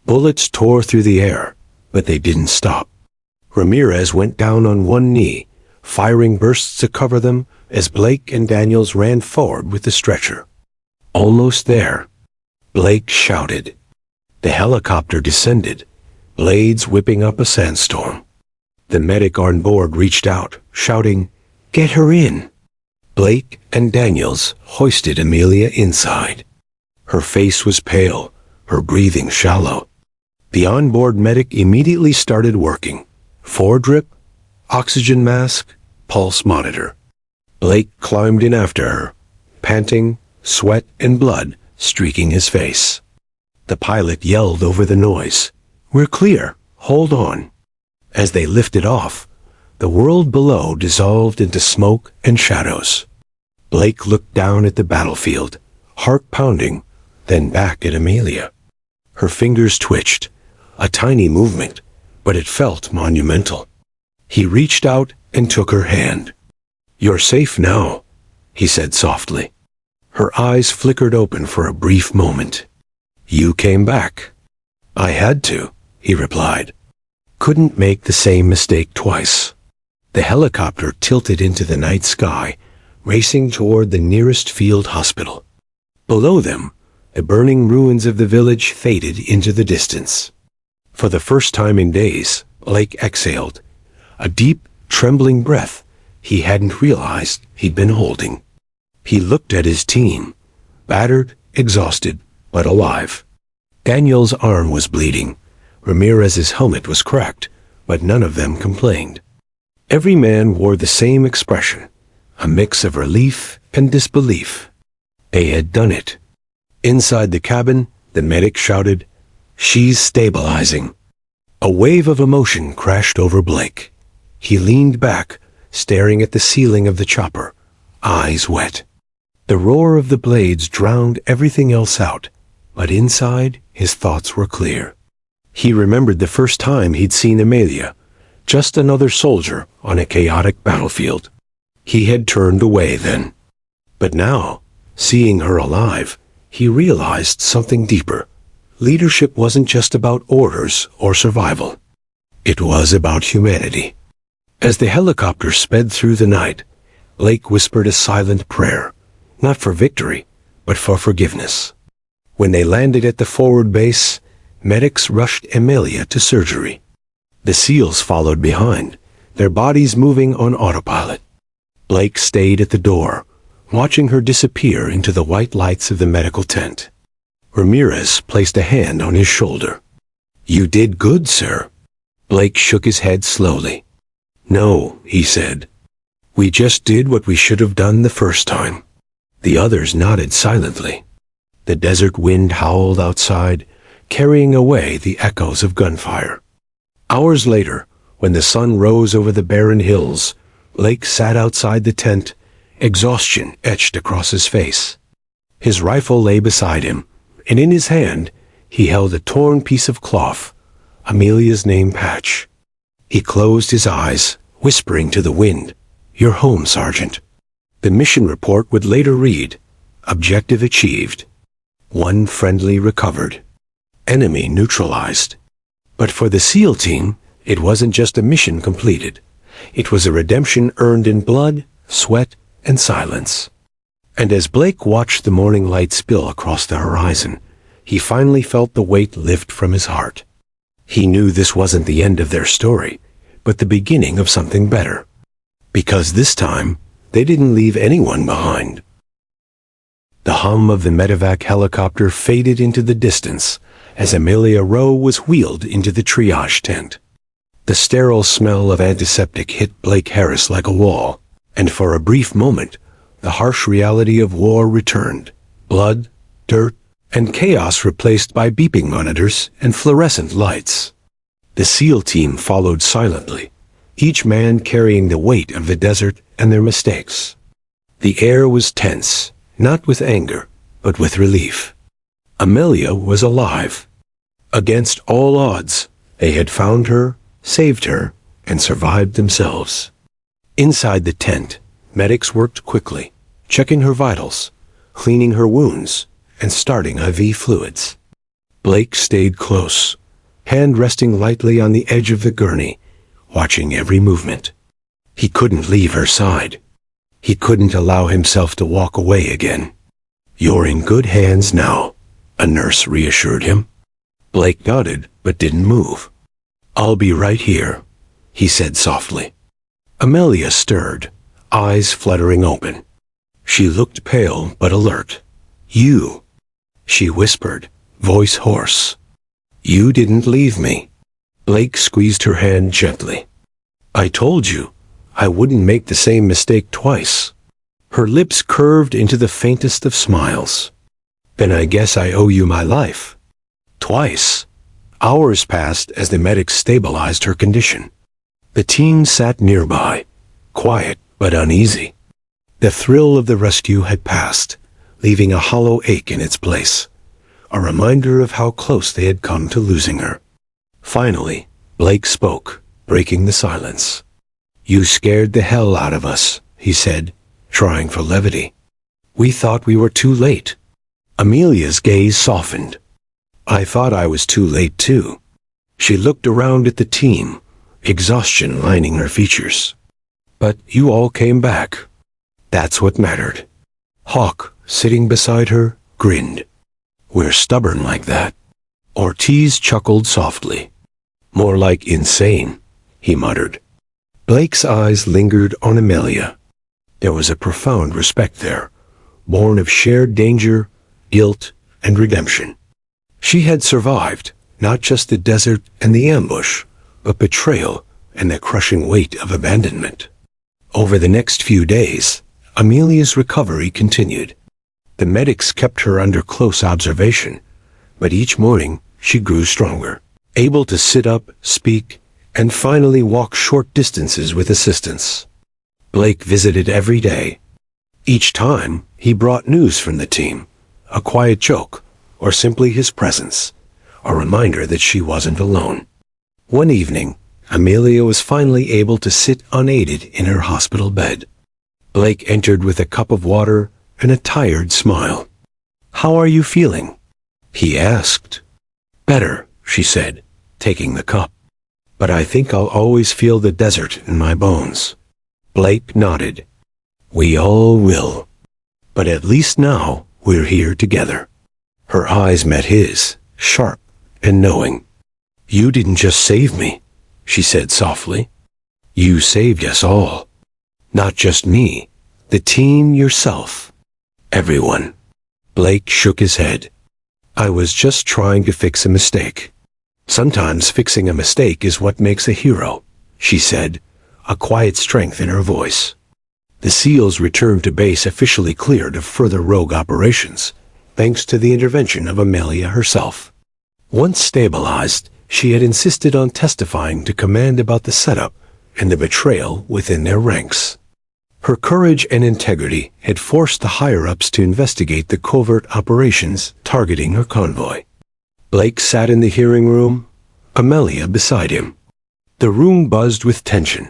Bullets tore through the air, but they didn't stop. Ramirez went down on one knee, firing bursts to cover them as Blake and Daniels ran forward with the stretcher. Almost there, Blake shouted. The helicopter descended, blades whipping up a sandstorm. The medic on board reached out, shouting, "Get her in!" Blake and Daniels hoisted Amelia inside. Her face was pale, her breathing shallow. The onboard medic immediately started working. Foredrip, oxygen mask, pulse monitor. Blake climbed in after her, panting, sweat and blood streaking his face. The pilot yelled over the noise, "We're clear, hold on." As they lifted off, the world below dissolved into smoke and shadows. Blake looked down at the battlefield, heart pounding, then back at Amelia. Her fingers twitched, a tiny movement, but it felt monumental. He reached out and took her hand. "You're safe now," he said softly. Her eyes flickered open for a brief moment. "You came back." "I had to," he replied. Couldn't make the same mistake twice. The helicopter tilted into the night sky, racing toward the nearest field hospital. Below them, the burning ruins of the village faded into the distance. For the first time in days, Blake exhaled, a deep, trembling breath he hadn't realized he'd been holding. He looked at his team, battered, exhausted, but alive. Daniel's arm was bleeding. Ramirez's helmet was cracked, but none of them complained. Every man wore the same expression, a mix of relief and disbelief. They had done it. Inside the cabin, the medic shouted, "She's stabilizing." A wave of emotion crashed over Blake. He leaned back, staring at the ceiling of the chopper, eyes wet. The roar of the blades drowned everything else out, but inside his thoughts were clear. He remembered the first time he'd seen Amelia, just another soldier on a chaotic battlefield. He had turned away then. But now, seeing her alive, he realized something deeper. Leadership wasn't just about orders or survival. It was about humanity. As the helicopter sped through the night, Blake whispered a silent prayer, not for victory, but for forgiveness. When they landed at the forward base, medics rushed Amelia to surgery. The SEALs followed behind, their bodies moving on autopilot. Blake stayed at the door, watching her disappear into the white lights of the medical tent. Ramirez placed a hand on his shoulder. "You did good, sir." Blake shook his head slowly. "No," he said. "We just did what we should have done the first time." The others nodded silently. The desert wind howled outside, carrying away the echoes of gunfire. Hours later, when the sun rose over the barren hills, Blake sat outside the tent, exhaustion etched across his face. His rifle lay beside him, and in his hand he held a torn piece of cloth, Amelia's name patch. He closed his eyes, whispering to the wind, "You're home, Sergeant." The mission report would later read, "Objective achieved. One friendly recovered. Enemy neutralized." But for the SEAL team, it wasn't just a mission completed. It was a redemption earned in blood, sweat, and silence. And as Blake watched the morning light spill across the horizon, he finally felt the weight lift from his heart. He knew this wasn't the end of their story, but the beginning of something better. Because this time, They didn't leave anyone behind. The hum of the medevac helicopter faded into the distance as Amelia Rowe was wheeled into the triage tent. The sterile smell of antiseptic hit Blake Harris like a wall, and for a brief moment, the harsh reality of war returned. Blood, dirt, and chaos replaced by beeping monitors and fluorescent lights. The SEAL team followed silently, each man carrying the weight of the desert and their mistakes. The air was tense, not with anger, but with relief. Amelia was alive. Against all odds, they had found her, saved her, and survived themselves. Inside the tent, medics worked quickly, checking her vitals, cleaning her wounds, and starting IV fluids. Blake stayed close, hand resting lightly on the edge of the gurney, watching every movement. He couldn't leave her side. He couldn't allow himself to walk away again. "You're in good hands now," a nurse reassured him. Blake nodded, but didn't move. "I'll be right here," he said softly. Amelia stirred, eyes fluttering open. She looked pale but alert. "You," she whispered, voice hoarse. "You didn't leave me." Blake squeezed her hand gently. "I told you, I wouldn't make the same mistake twice." Her lips curved into the faintest of smiles. "Then I guess I owe you my life." Twice. Hours passed as the medics stabilized her condition. The team sat nearby, quiet but uneasy. The thrill of the rescue had passed, leaving a hollow ache in its place, a reminder of how close they had come to losing her. Finally, Blake spoke, breaking the silence. "You scared the hell out of us," he said, trying for levity. "We thought we were too late." Amelia's gaze softened. "I thought I was too late too." She looked around at the team, exhaustion lining her features. "But you all came back. That's what mattered." Hawk, sitting beside her, grinned. "We're stubborn like that." Ortiz chuckled softly. "More like insane," he muttered. Blake's eyes lingered on Amelia. There was a profound respect there, born of shared danger, guilt, and redemption. She had survived, not just the desert and the ambush, but betrayal and the crushing weight of abandonment. Over the next few days, Amelia's recovery continued. The medics kept her under close observation, but each morning she grew stronger, able to sit up, speak, and finally walk short distances with assistance. Blake visited every day. Each time, he brought news from the team, a quiet joke, or simply his presence, a reminder that she wasn't alone. One evening, Amelia was finally able to sit unaided in her hospital bed. Blake entered with a cup of water and a tired smile. "How are you feeling?" he asked. "Better," she said, taking the cup. "But I think I'll always feel the desert in my bones." Blake nodded. "We all will. But at least now we're here together." Her eyes met his, sharp and knowing. "You didn't just save me," she said softly. "You saved us all. Not just me, the team, yourself. Everyone." Blake shook his head. "I was just trying to fix a mistake." "Sometimes fixing a mistake is what makes a hero," she said, a quiet strength in her voice. The SEALs returned to base officially cleared of further rogue operations, thanks to the intervention of Amelia herself. Once stabilized, she had insisted on testifying to command about the setup and the betrayal within their ranks. Her courage and integrity had forced the higher-ups to investigate the covert operations targeting her convoy. Blake sat in the hearing room, Amelia beside him. The room buzzed with tension,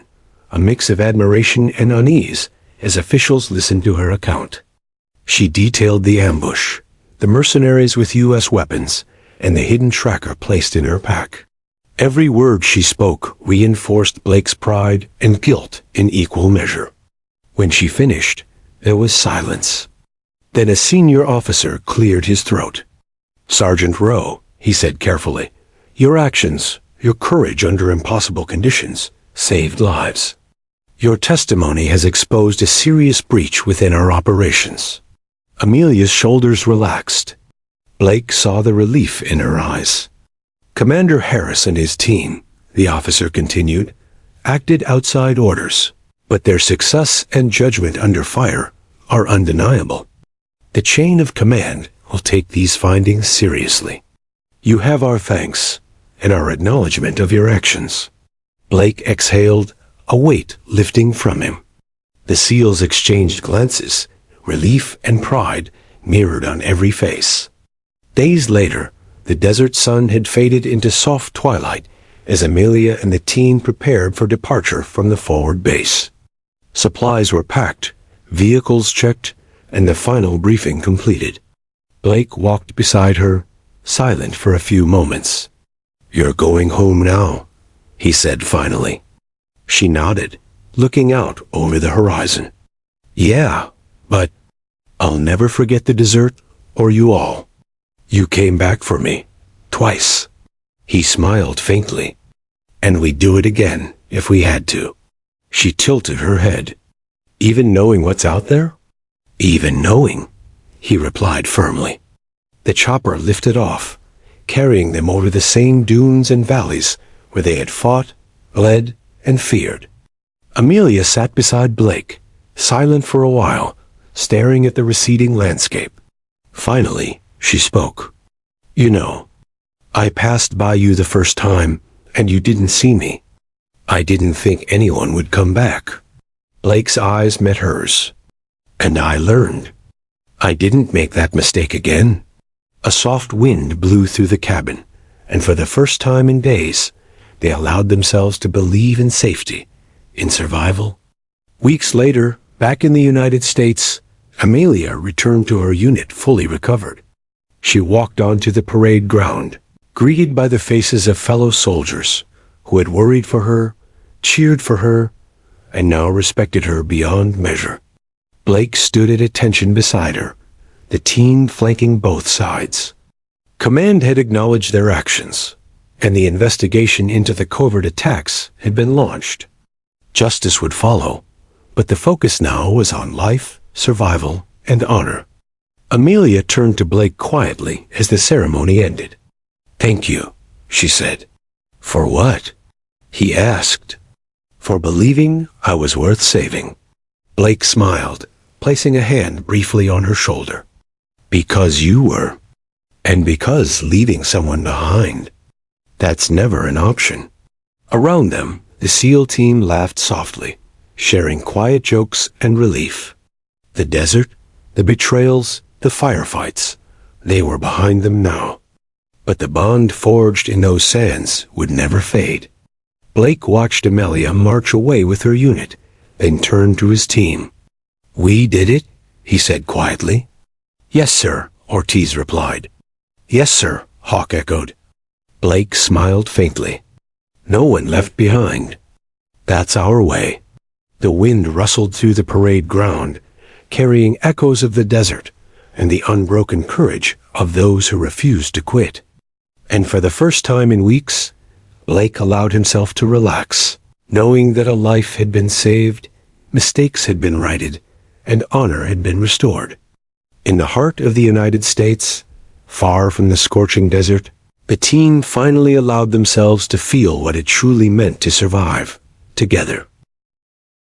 a mix of admiration and unease as officials listened to her account. She detailed the ambush, the mercenaries with U.S. weapons, and the hidden tracker placed in her pack. Every word she spoke reinforced Blake's pride and guilt in equal measure. When she finished, there was silence. Then a senior officer cleared his throat. "Sergeant Rowe," he said carefully, "your actions, your courage under impossible conditions, saved lives. Your testimony has exposed a serious breach within our operations. Amelia's shoulders relaxed. Blake saw the relief in her eyes. Commander Harris and his team, the officer continued, acted outside orders, but their success and judgment under fire are undeniable. The chain of command will take these findings seriously. You have our thanks and our acknowledgement of your actions. Blake exhaled, a weight lifting from him. The SEALs exchanged glances, relief and pride mirrored on every face. Days later, the desert sun had faded into soft twilight as Amelia and the team prepared for departure from the forward base. Supplies were packed, vehicles checked, and the final briefing completed. Blake walked beside her, silent for a few moments. "You're going home now," he said finally. She nodded, looking out over the horizon. "Yeah, but I'll never forget the desert or you all. You came back for me, twice." He smiled faintly. "And we'd do it again if we had to." She tilted her head. "Even knowing what's out there?" "Even knowing," he replied firmly. The chopper lifted off, carrying them over the same dunes and valleys where they had fought, bled, and feared. Amelia sat beside Blake, silent for a while, staring at the receding landscape. Finally, she spoke. "You know, I passed by you the first time, and you didn't see me. I didn't think anyone would come back." Blake's eyes met hers. "And I learned. I didn't make that mistake again." A soft wind blew through the cabin, and for the first time in days, they allowed themselves to believe in safety, in survival. Weeks later, back in the United States, Amelia returned to her unit fully recovered. She walked onto the parade ground, greeted by the faces of fellow soldiers who had worried for her, cheered for her, and now respected her beyond measure. Blake stood at attention beside her, the team flanking both sides. Command had acknowledged their actions, and the investigation into the covert attacks had been launched. Justice would follow, but the focus now was on life, survival, and honor. Amelia turned to Blake quietly as the ceremony ended. "Thank you," she said. "For what?" he asked. "For believing I was worth saving." Blake smiled, placing a hand briefly on her shoulder. "Because you were. And because leaving someone behind. That's never an option." Around them, the SEAL team laughed softly, sharing quiet jokes and relief. The desert, the betrayals, the firefights, they were behind them now. But the bond forged in those sands would never fade. Blake watched Amelia march away with her unit, then turned to his team. "We did it?" he said quietly. "Yes, sir," Ortiz replied. "Yes, sir," Hawk echoed. Blake smiled faintly. "No one left behind. That's our way." The wind rustled through the parade ground, carrying echoes of the desert and the unbroken courage of those who refused to quit. And for the first time in weeks, Blake allowed himself to relax, knowing that a life had been saved, mistakes had been righted, and honor had been restored. In the heart of the United States, far from the scorching desert, the team finally allowed themselves to feel what it truly meant to survive, together.